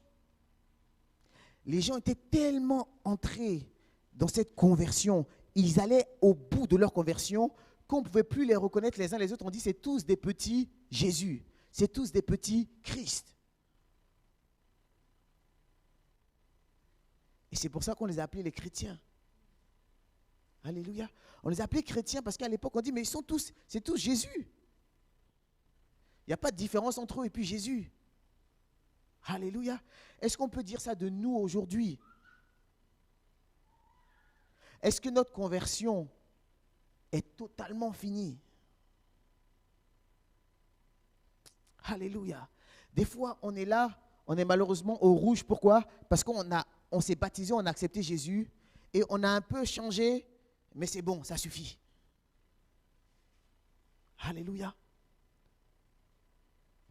les gens étaient tellement entrés dans cette conversion, ils allaient au bout de leur conversion qu'on ne pouvait plus les reconnaître les uns les autres. On dit c'est tous des petits Jésus, c'est tous des petits Christ. Et c'est pour ça qu'on les a appelés les chrétiens. Alléluia. On les a appelés chrétiens parce qu'à l'époque on dit mais c'est tous Jésus. Il n'y a pas de différence entre eux et puis Jésus. Alléluia. Est-ce qu'on peut dire ça de nous aujourd'hui? Est-ce que notre conversion est totalement finie? Alléluia. Des fois, on est là, On est malheureusement au rouge. Pourquoi? Parce on s'est baptisé, on a accepté Jésus et on a un peu changé, mais c'est bon, ça suffit. Alléluia.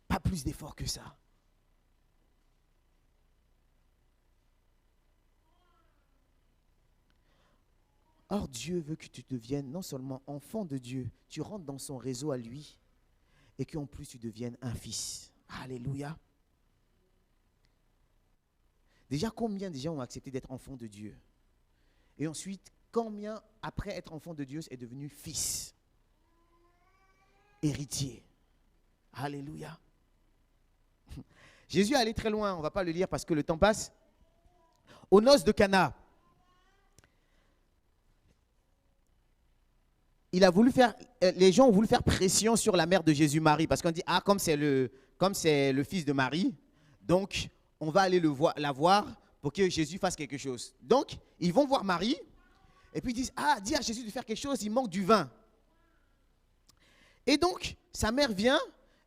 Pas plus d'efforts que ça. Or, Dieu veut que tu deviennes non seulement enfant de Dieu, tu rentres dans son réseau à lui, et qu'en plus tu deviennes un fils. Alléluia. Déjà, combien de gens ont accepté d'être enfant de Dieu? Et ensuite, combien, après être enfant de Dieu, est devenu fils? Héritier. Alléluia. Jésus est allé très loin, on ne va pas le lire parce que le temps passe. Aux noces de Cana, les gens ont voulu faire pression sur la mère de Jésus, Marie, parce qu'on dit, ah, comme c'est le fils de Marie, donc on va aller la voir pour que Jésus fasse quelque chose. Donc, ils vont voir Marie, et puis ils disent, ah, dis à Jésus de faire quelque chose, il manque du vin. Et donc, sa mère vient,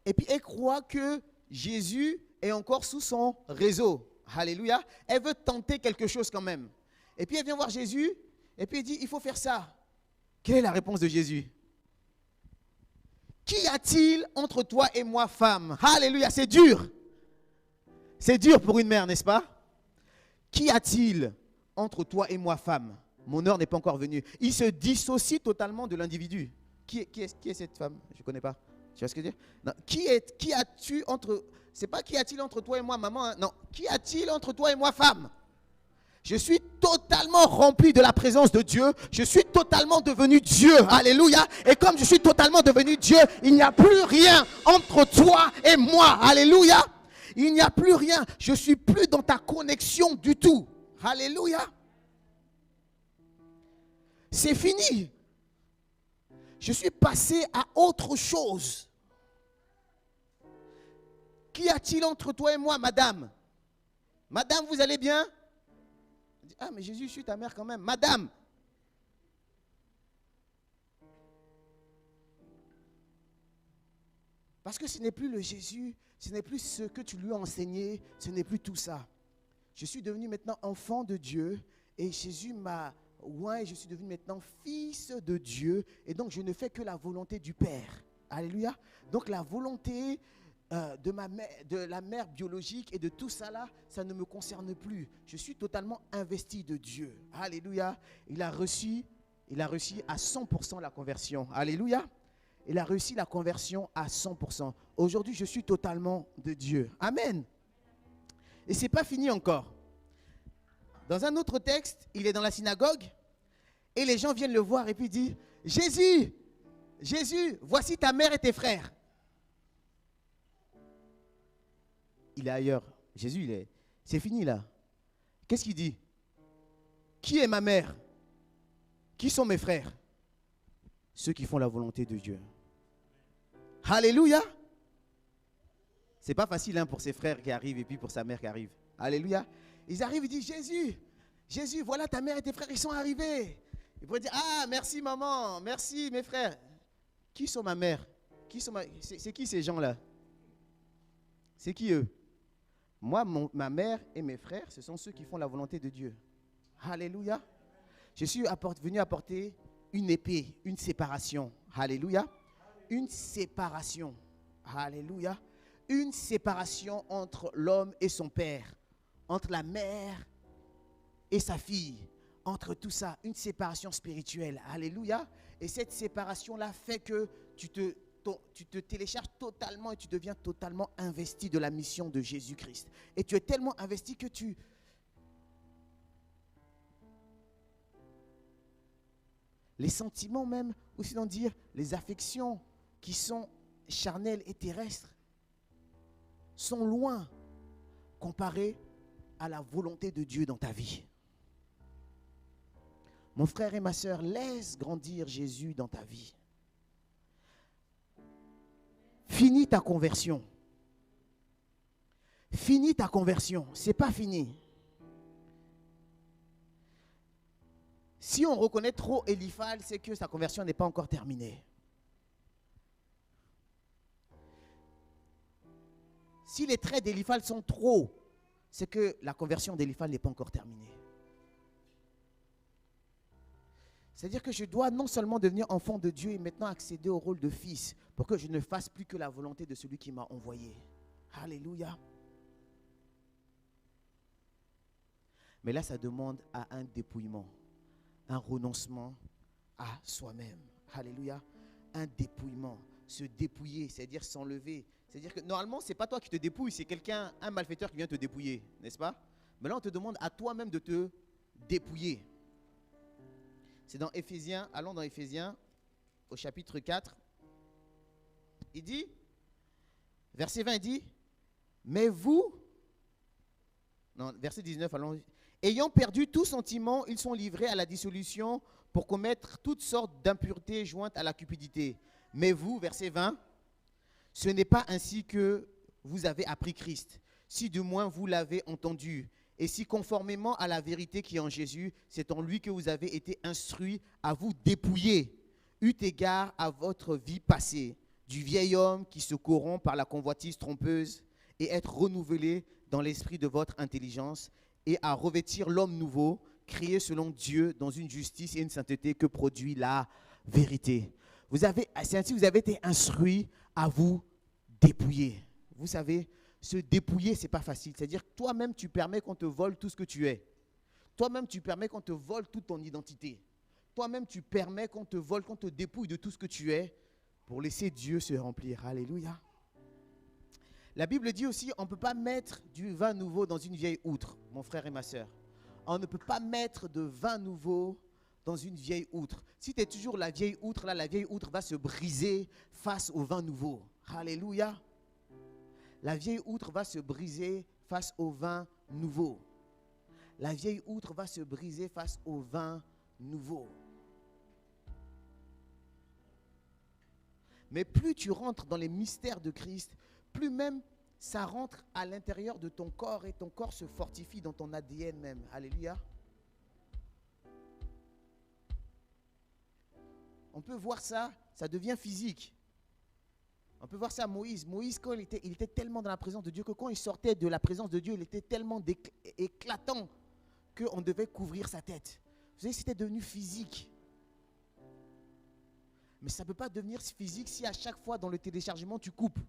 et puis elle croit que Jésus est encore sous son réseau. Alléluia. Elle veut tenter quelque chose quand même. Et puis elle vient voir Jésus, et puis elle dit, il faut faire ça. Quelle est la réponse de Jésus? Qu'y a-t-il entre toi et moi, femme? Alléluia, c'est dur. C'est dur pour une mère, n'est-ce pas? Qu'y a-t-il entre toi et moi, femme? Mon heure n'est pas encore venue. Il se dissocie totalement de l'individu. Qui est cette femme? Je ne connais pas. Tu vois ce que je veux dire? Non. Qui as-tu entre... C'est pas qui a-t-il entre toi et moi, maman. Hein? Non. Qui a-t-il entre toi et moi, femme? Je suis totalement rempli de la présence de Dieu. Je suis totalement devenu Dieu. Alléluia. Et comme je suis totalement devenu Dieu, il n'y a plus rien entre toi et moi. Alléluia. Il n'y a plus rien. Je ne suis plus dans ta connexion du tout. Alléluia. C'est fini. Je suis passé à autre chose. Qu'y a-t-il entre toi et moi, madame? Madame, vous allez bien? Ah, mais Jésus, je suis ta mère quand même. Madame. Parce que ce n'est plus le Jésus, ce n'est plus ce que tu lui as enseigné, ce n'est plus tout ça. Je suis devenu maintenant enfant de Dieu et Jésus m'a oint et je suis devenu maintenant fils de Dieu et donc je ne fais que la volonté du Père. Alléluia. Donc la volonté de la mère biologique et de tout ça là, ça ne me concerne plus. Je suis totalement investi de Dieu. Alléluia. Il a réussi à 100% la conversion. Alléluia. Il a réussi la conversion à 100%. Aujourd'hui, je suis totalement de Dieu. Amen. Et ce n'est pas fini encore. Dans un autre texte, il est dans la synagogue et les gens viennent le voir et puis disent, Jésus, Jésus, voici ta mère et tes frères. Il est ailleurs. Jésus, c'est fini là. Qu'est-ce qu'il dit? Qui est ma mère? Qui sont mes frères? Ceux qui font la volonté de Dieu. Alléluia. C'est pas facile hein, pour ses frères qui arrivent et puis pour sa mère qui arrive. Alléluia. Ils arrivent et disent, Jésus, Jésus, voilà ta mère et tes frères, ils sont arrivés. Ils pourraient dire, ah merci maman, merci mes frères. Qui sont ma mère? C'est qui ces gens-là? C'est qui eux? Moi, ma mère et mes frères, ce sont ceux qui font la volonté de Dieu. Alléluia. Je suis venu apporter une épée, une séparation. Alléluia. Une séparation. Alléluia. Une séparation entre l'homme et son père. Entre la mère et sa fille. Entre tout ça, une séparation spirituelle. Alléluia. Et cette séparation-là fait que tu te télécharges totalement et tu deviens totalement investi de la mission de Jésus-Christ. Et tu es tellement investi que les sentiments même, ou sinon dire les affections qui sont charnelles et terrestres, sont loin comparées à la volonté de Dieu dans ta vie. Mon frère et ma sœur, laisse grandir Jésus dans ta vie. Finis ta conversion. Finis ta conversion. Ce n'est pas fini. Si on reconnaît trop Eliphal, c'est que sa conversion n'est pas encore terminée. Si les traits d'Eliphal sont trop c'est que la conversion d'Éliphaz n'est pas encore terminée. C'est-à-dire que je dois non seulement devenir enfant de Dieu et maintenant accéder au rôle de fils pour que je ne fasse plus que la volonté de celui qui m'a envoyé. Alléluia. Mais là, ça demande à un dépouillement, un renoncement à soi-même. Alléluia. Un dépouillement. Se dépouiller, c'est-à-dire s'enlever. C'est-à-dire que normalement, ce n'est pas toi qui te dépouilles, c'est quelqu'un, un malfaiteur qui vient te dépouiller, n'est-ce pas? Mais là, on te demande à toi-même de te dépouiller. C'est dans Éphésiens, allons dans Éphésiens, au chapitre 4. Il dit, verset 20, il dit, mais vous, non, verset 19, allons, ayant perdu tout sentiment, ils sont livrés à la dissolution pour commettre toutes sortes d'impuretés jointes à la cupidité. Mais vous, verset 20, ce n'est pas ainsi que vous avez appris Christ, si du moins vous l'avez entendu, et si conformément à la vérité qui est en Jésus, c'est en lui que vous avez été instruits à vous dépouiller, eu égard à votre vie passée, du vieil homme qui se corrompt par la convoitise trompeuse, et être renouvelé dans l'esprit de votre intelligence, et à revêtir l'homme nouveau, créé selon Dieu dans une justice et une sainteté que produit la vérité. C'est ainsi que vous avez été instruits à vous dépouiller. Vous savez, se dépouiller, ce n'est pas facile. C'est-à-dire que toi-même, tu permets qu'on te vole tout ce que tu es. Toi-même, tu permets qu'on te vole toute ton identité. Toi-même, tu permets qu'on te vole, qu'on te dépouille de tout ce que tu es pour laisser Dieu se remplir. Alléluia. La Bible dit aussi, on ne peut pas mettre du vin nouveau dans une vieille outre, mon frère et ma soeur. On ne peut pas mettre de vin nouveau dans une vieille outre. Si tu es toujours la vieille outre, là, la vieille outre va se briser face au vin nouveau. Alléluia. La vieille outre va se briser face au vin nouveau. La vieille outre va se briser face au vin nouveau. Mais plus tu rentres dans les mystères de Christ, plus même ça rentre à l'intérieur de ton corps et ton corps se fortifie dans ton ADN même. Alléluia. On peut voir ça, ça devient physique. On peut voir ça à Moïse. Moïse, quand il était tellement dans la présence de Dieu que quand il sortait de la présence de Dieu, il était tellement éclatant qu'on devait couvrir sa tête. Vous savez, c'était devenu physique. Mais ça ne peut pas devenir physique si à chaque fois dans le téléchargement, tu coupes.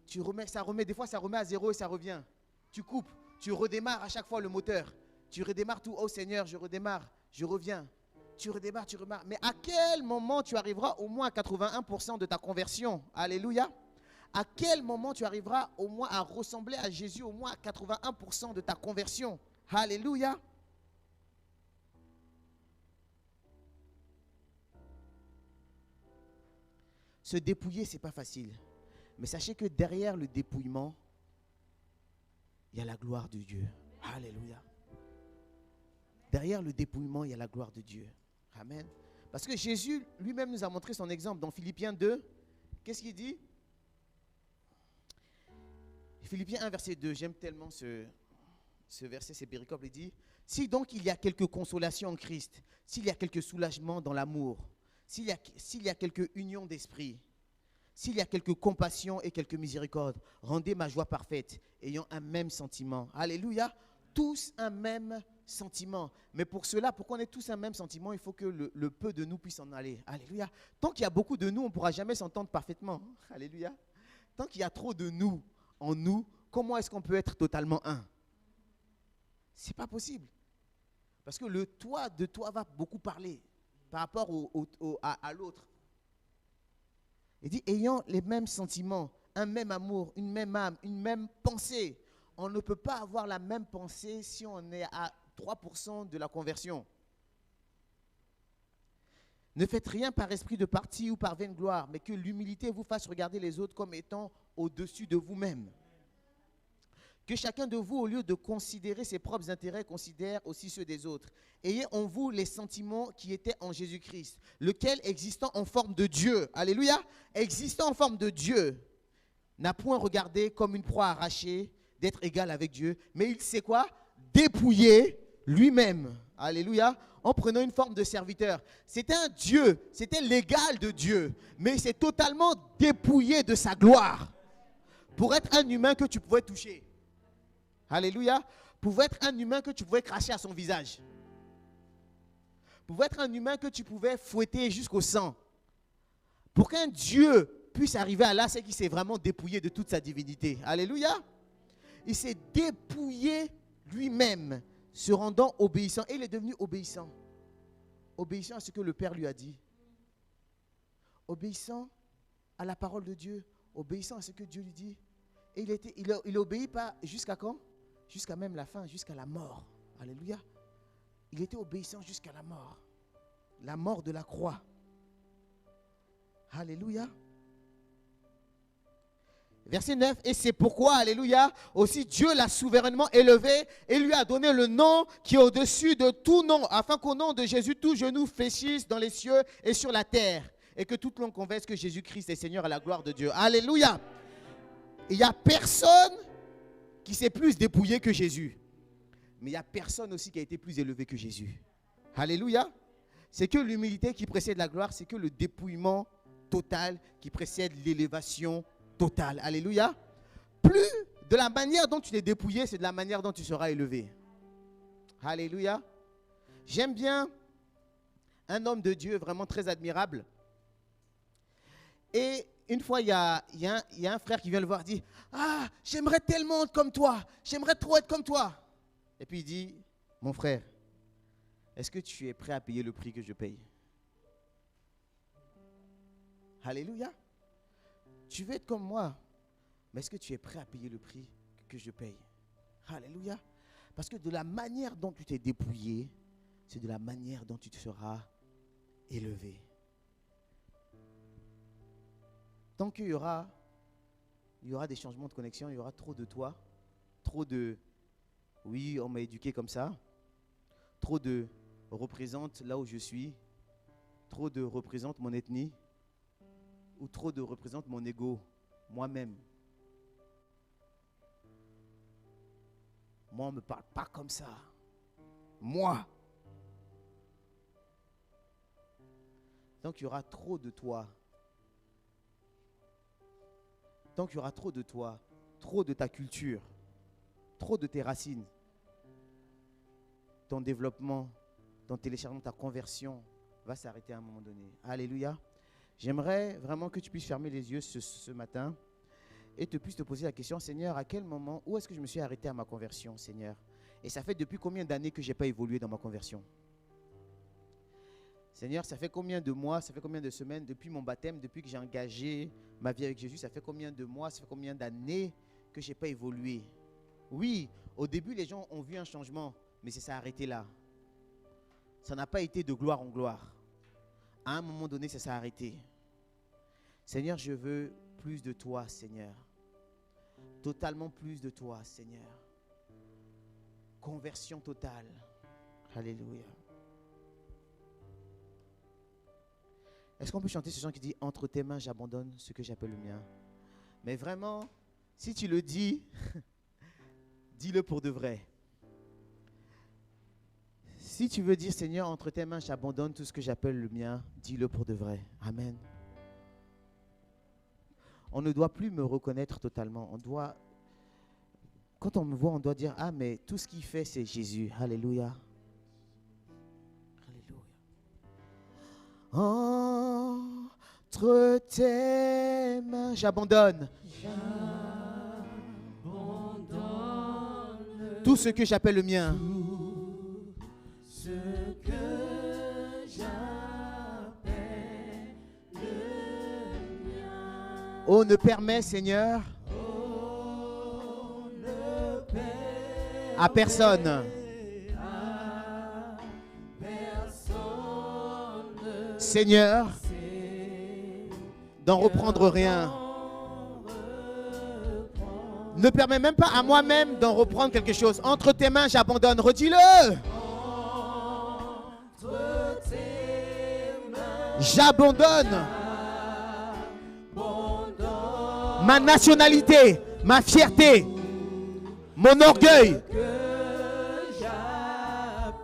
Des fois ça remet à zéro et ça revient. Tu coupes, tu redémarres à chaque fois le moteur. Tu redémarres tout, oh Seigneur, je redémarre, je reviens. Tu redémarres, tu remarques. Mais à quel moment tu arriveras au moins à 81% de ta conversion? Alléluia. À quel moment tu arriveras au moins à ressembler à Jésus au moins à 81% de ta conversion? Alléluia. Se dépouiller, ce n'est pas facile. Mais sachez que derrière le dépouillement, il y a la gloire de Dieu. Alléluia. Derrière le dépouillement, il y a la gloire de Dieu. Amen. Parce que Jésus lui-même nous a montré son exemple dans Philippiens 2. Qu'est-ce qu'il dit? Philippiens 1, verset 2. J'aime tellement ce verset, ces péricopes. Il dit, si donc il y a quelque consolation en Christ, s'il y a quelque soulagement dans l'amour, s'il y a quelque union d'esprit, s'il y a quelque compassion et quelque miséricorde, rendez ma joie parfaite, ayant un même sentiment. Alléluia. Tous un même sentiment. Mais pour cela, pour qu'on ait tous un même sentiment, il faut que le peu de nous puisse en aller. Alléluia. Tant qu'il y a beaucoup de nous, on ne pourra jamais s'entendre parfaitement. Alléluia. Tant qu'il y a trop de nous en nous, comment est-ce qu'on peut être totalement un? Ce n'est pas possible. Parce que le toi de toi va beaucoup parler par rapport à l'autre. Il dit, ayant les mêmes sentiments, un même amour, une même âme, une même pensée. On ne peut pas avoir la même pensée si on est à 3% de la conversion. Ne faites rien par esprit de parti ou par vaine gloire, mais que l'humilité vous fasse regarder les autres comme étant au-dessus de vous-même. Que chacun de vous, au lieu de considérer ses propres intérêts, considère aussi ceux des autres. Ayez en vous les sentiments qui étaient en Jésus-Christ, lequel, existant en forme de Dieu, alléluia, existant en forme de Dieu, n'a point regardé comme une proie arrachée d'être égal avec Dieu, mais il sait quoi? Dépouiller lui-même, alléluia, en prenant une forme de serviteur. C'était un Dieu, c'était l'égal de Dieu, mais il s'est totalement dépouillé de sa gloire pour être un humain que tu pouvais toucher. Alléluia. Pouvait être un humain que tu pouvais cracher à son visage. Pouvait être un humain que tu pouvais fouetter jusqu'au sang. Pour qu'un Dieu puisse arriver à là, c'est qu'il s'est vraiment dépouillé de toute sa divinité. Alléluia. Il s'est dépouillé lui-même, se rendant obéissant. Et il est devenu obéissant. Obéissant à ce que le Père lui a dit. Obéissant à la parole de Dieu. Obéissant à ce que Dieu lui dit. Et il obéit pas jusqu'à quand? Jusqu'à même la fin, jusqu'à la mort. Alléluia. Il était obéissant jusqu'à la mort. La mort de la croix. Alléluia. Verset 9. Et c'est pourquoi, alléluia, aussi Dieu l'a souverainement élevé et lui a donné le nom qui est au-dessus de tout nom, afin qu'au nom de Jésus, tout genou fléchisse dans les cieux et sur la terre, et que toute langue confesse que Jésus-Christ est Seigneur à la gloire de Dieu. Alléluia. Il n'y a personne qui s'est plus dépouillé que Jésus. Mais il n'y a personne aussi qui a été plus élevé que Jésus. Alléluia. C'est que l'humilité qui précède la gloire, c'est que le dépouillement total qui précède l'élévation totale. Alléluia. Plus de la manière dont tu t'es dépouillé, c'est de la manière dont tu seras élevé. Alléluia. J'aime bien un homme de Dieu vraiment très admirable. Et une fois, il y a un frère qui vient le voir et dit « Ah, j'aimerais tellement être comme toi. J'aimerais trop être comme toi. » Et puis il dit « Mon frère, est-ce que tu es prêt à payer le prix que je paye? » Alléluia. Tu veux être comme moi, mais est-ce que tu es prêt à payer le prix que je paye? Alléluia. Parce que de la manière dont tu t'es dépouillé, c'est de la manière dont tu te seras élevé. Tant qu'il y aura des changements de connexion, il y aura trop de toi, trop de « oui, on m'a éduqué comme ça », trop de « représente là où je suis », trop de « représente mon ethnie », ou trop de « représente mon ego, moi-même ». Moi, on ne me parle pas comme ça. Moi. Donc, il y aura trop de toi. Tant qu'il y aura trop de toi, trop de ta culture, trop de tes racines, ton développement, ton téléchargement, ta conversion va s'arrêter à un moment donné. Alléluia. J'aimerais vraiment que tu puisses fermer les yeux ce matin et te puisses te poser la question, Seigneur, à quel moment, où est-ce que je me suis arrêté à ma conversion, Seigneur? Et ça fait depuis combien d'années que je n'ai pas évolué dans ma conversion? Seigneur, ça fait combien de mois, ça fait combien de semaines, depuis mon baptême, depuis que j'ai engagé ma vie avec Jésus, ça fait combien de mois, ça fait combien d'années que je n'ai pas évolué? Oui, au début, les gens ont vu un changement, mais ça s'est arrêté là. Ça n'a pas été de gloire en gloire. À un moment donné, ça s'est arrêté. Seigneur, je veux plus de toi, Seigneur. Totalement plus de toi, Seigneur. Conversion totale. Alléluia. Est-ce qu'on peut chanter ce chant qui dit « Entre tes mains, j'abandonne ce que j'appelle le mien ». Mais vraiment, si tu le dis, dis-le pour de vrai. Si tu veux dire « Seigneur, entre tes mains, j'abandonne tout ce que j'appelle le mien », dis-le pour de vrai. Amen. On ne doit plus me reconnaître totalement. Quand on me voit, on doit dire « Ah, mais tout ce qu'il fait, c'est Jésus. » Alléluia. Entre tes mains, j'abandonne tout ce que j'appelle le mien. Ce que j'appelle le mien. Oh, ne permets, Seigneur, à personne Seigneur, d'en reprendre rien. Ne permets même pas à moi-même d'en reprendre quelque chose. Entre tes mains, j'abandonne. Redis-le. J'abandonne ma nationalité, ma fierté, mon orgueil,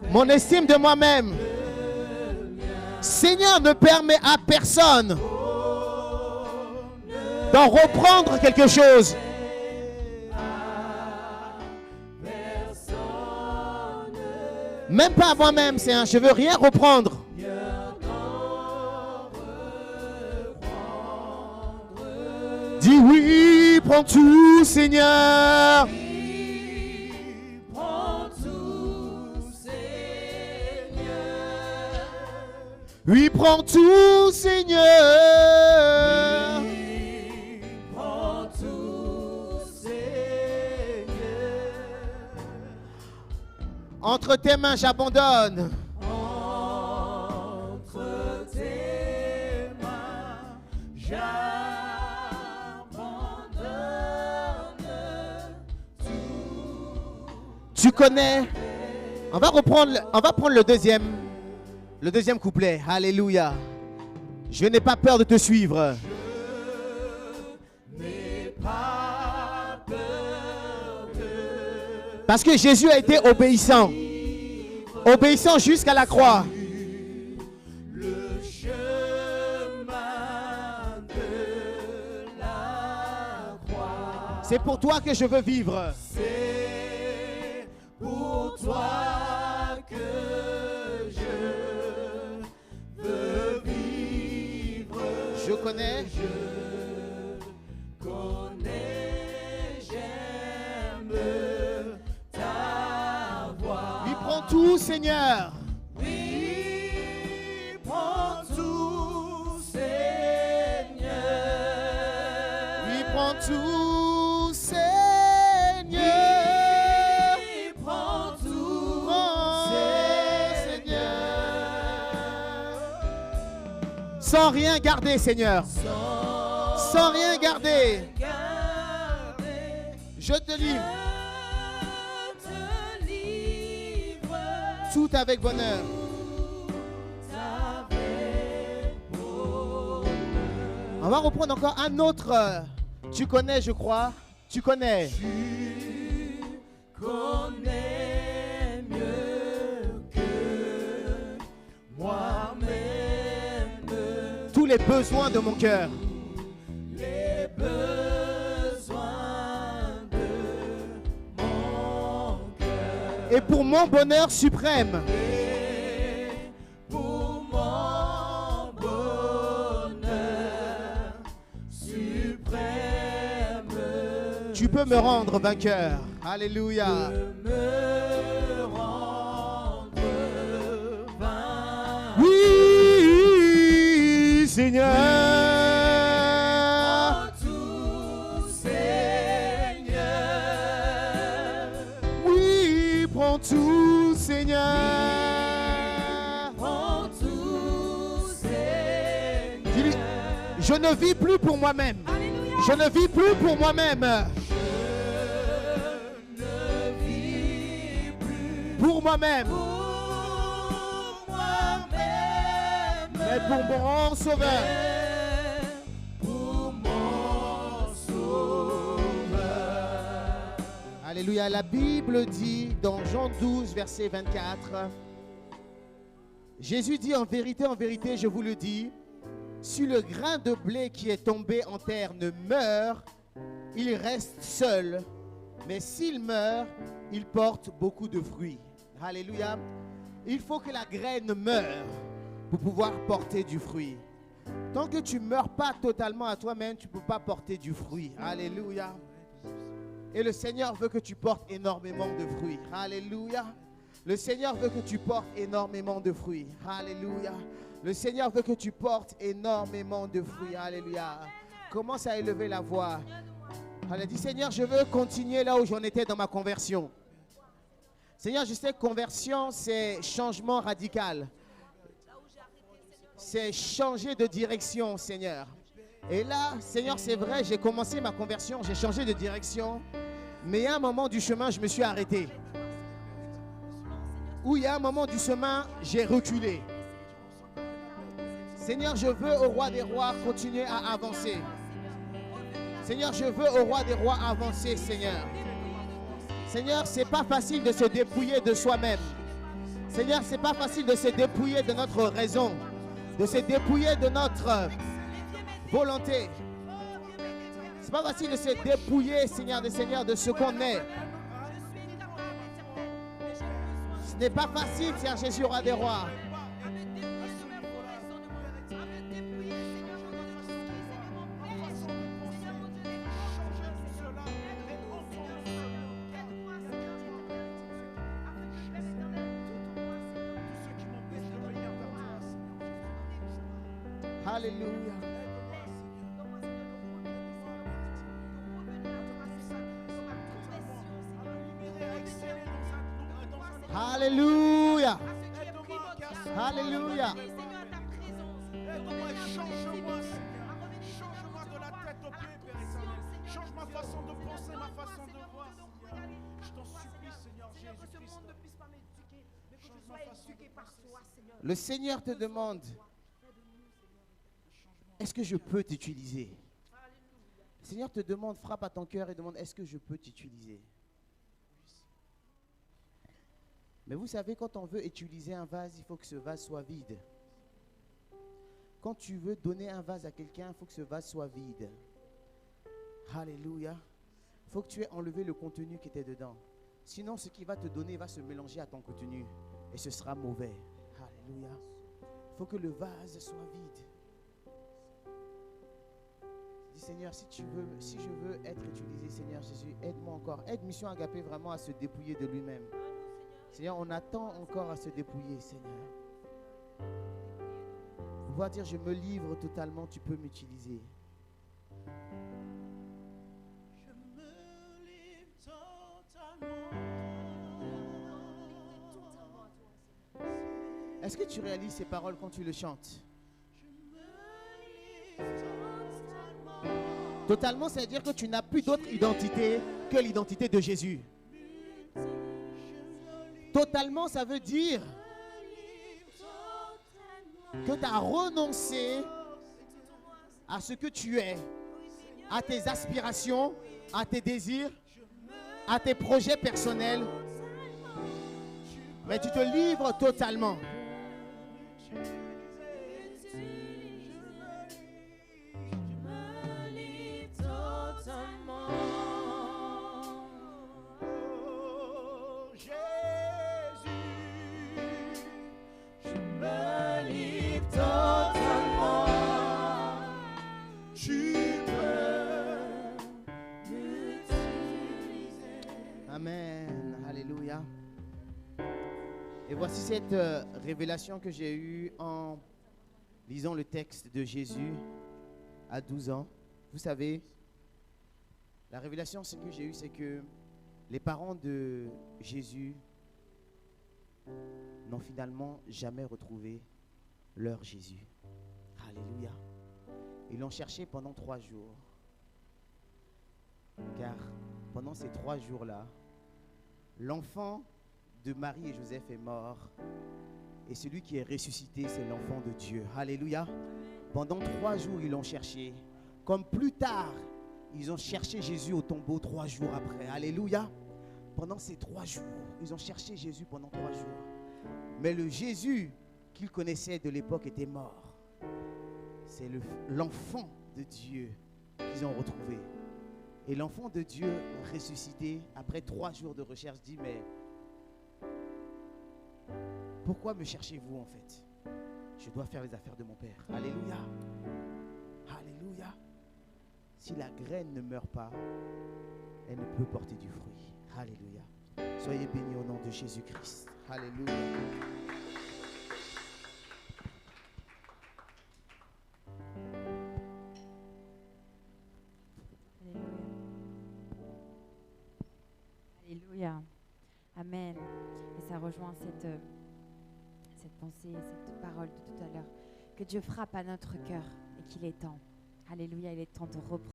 mon estime de moi-même. Seigneur, ne permet à personne d'en reprendre quelque chose. Même pas à moi-même, Seigneur. Je veux rien reprendre. Dis oui, prends tout, Seigneur. Oui, prends tout, Seigneur. Oui, prends tout, Seigneur. Entre tes mains, j'abandonne. Entre tes mains, j'abandonne tout. Tu connais. On va prendre le deuxième couplet. Alléluia. Je n'ai pas peur de te suivre. Je n'ai pas peur de Parce que Jésus a été obéissant. Obéissant jusqu'à la croix. le chemin de la croix. C'est pour toi que je veux vivre. C'est pour toi que je veux vivre. Je connais. Connais, j'aime ta voix. Oui, prends tout, Seigneur. Oui, prends tout, Seigneur. Oui, prends tout, Seigneur. Oui, prends tout, Prends, Seigneur. Sans rien garder, Seigneur. Sans rien garder. Garder, Je te livre je te livre tout avec bonheur. avec bonheur. On va reprendre encore un autre. Tu connais, je crois. Tu connais. Tu connais mieux que moi-même Tous les besoins de mon cœur. les besoins de mon cœur. Et pour mon bonheur suprême, Et pour mon bonheur suprême, tu peux me rendre vainqueur. Alléluia. me rendre vainqueur. Oui, Seigneur. Prends tout, Seigneur. Oui, prends tout, Seigneur. Prends tout, Seigneur. Dis-lui, je ne vis plus pour moi-même. Je ne vis plus pour moi-même. Je ne vis plus Pour moi-même. pour moi-même, Mais pour mon sauveur. pour mon sauveur. Alléluia. La Bible dit dans Jean 12, verset 24, Jésus dit en vérité, je vous le dis, si le grain de blé qui est tombé en terre ne meurt, il reste seul. Mais s'il meurt, il porte beaucoup de fruits. Alléluia. Il faut que la graine meure pour pouvoir porter du fruit. Tant que tu ne meurs pas totalement à toi-même, tu ne peux pas porter du fruit. Alléluia. Et le Seigneur veut que tu portes énormément de fruits. Alléluia. Le Seigneur veut que tu portes énormément de fruits. Alléluia. Le Seigneur veut que tu portes énormément de fruits. Alléluia. Commence à élever la voix. Elle a dit, Seigneur, je veux continuer là où j'en étais dans ma conversion. Seigneur, je sais que conversion, c'est changement radical. C'est changer de direction, Seigneur. Et là, Seigneur, c'est vrai, j'ai commencé ma conversion, j'ai changé de direction. Mais il y a un moment du chemin, je me suis arrêté. Ou il y a un moment du chemin, j'ai reculé. Seigneur, je veux au roi des rois continuer à avancer. Seigneur, je veux au roi des rois avancer, Seigneur. Seigneur, c'est pas facile de se dépouiller de soi-même. Seigneur, c'est pas facile de se dépouiller de notre raison, de se dépouiller de notre volonté. C'est pas facile de se dépouiller, Seigneur, de ce qu'on est. Ce n'est pas facile, Seigneur Jésus, roi des rois. Alléluia. Alléluia. Alléluia. Aide-moi, change-moi, Seigneur. Change-moi de la tête aux pieds, Père éternel. Change ma façon de penser, ma façon de voir, Seigneur. Je t'en supplie, Seigneur Jésus-Christ. Change ma façon de penser. Le Seigneur te demande, est-ce que je peux t'utiliser? Le Seigneur te demande, frappe à ton cœur et demande, est-ce que je peux t'utiliser? Mais vous savez, quand on veut utiliser un vase, il faut que ce vase soit vide. Quand tu veux donner un vase à quelqu'un, il faut que ce vase soit vide. Alléluia. Il faut que tu aies enlevé le contenu qui était dedans. Sinon, ce qu'il va te donner va se mélanger à ton contenu et ce sera mauvais. Alléluia. Il faut que le vase soit vide. Dis, Seigneur, si je veux être utilisé, Seigneur Jésus, aide-moi encore. Aide Mission Agapé vraiment à se dépouiller de lui-même. Seigneur, on attend encore à se dépouiller, Seigneur. Pouvoir dire, je me livre totalement, tu peux m'utiliser. Je me livre totalement. Est-ce que tu réalises ces paroles quand tu le chantes? Je me livre totalement. Totalement, c'est-à-dire que tu n'as plus d'autre identité que l'identité de Jésus. Totalement, ça veut dire que tu as renoncé à ce que tu es, à tes aspirations, à tes désirs, à tes projets personnels, mais tu te livres totalement. Amen. Alléluia. Et voici cette révélation que j'ai eue en lisant le texte de Jésus à 12 ans. Vous savez, la révélation que j'ai eue, c'est que les parents de Jésus n'ont finalement jamais retrouvé leur Jésus. Alléluia. Ils l'ont cherché pendant 3 jours. Car pendant ces 3 jours-là, l'enfant de Marie et Joseph est mort. Et celui qui est ressuscité, c'est l'enfant de Dieu. Alléluia. Pendant 3 jours, ils l'ont cherché. Comme plus tard, ils ont cherché Jésus au tombeau 3 jours après. Alléluia. Pendant ces 3 jours, ils ont cherché Jésus pendant 3 jours. Mais le Jésus qu'ils connaissaient de l'époque était mort. C'est l'enfant de Dieu qu'ils ont retrouvé. Et l'enfant de Dieu ressuscité, après 3 jours de recherche, dit, mais pourquoi me cherchez-vous en fait? Je dois faire les affaires de mon Père. Alléluia. Alléluia. Si la graine ne meurt pas, elle ne peut porter du fruit. Alléluia. Soyez bénis au nom de Jésus-Christ. Alléluia. Alléluia. Amen. Et ça rejoint cette pensée, cette parole de tout à l'heure. Que Dieu frappe à notre cœur et qu'il est temps. Alléluia, il est temps de reprendre.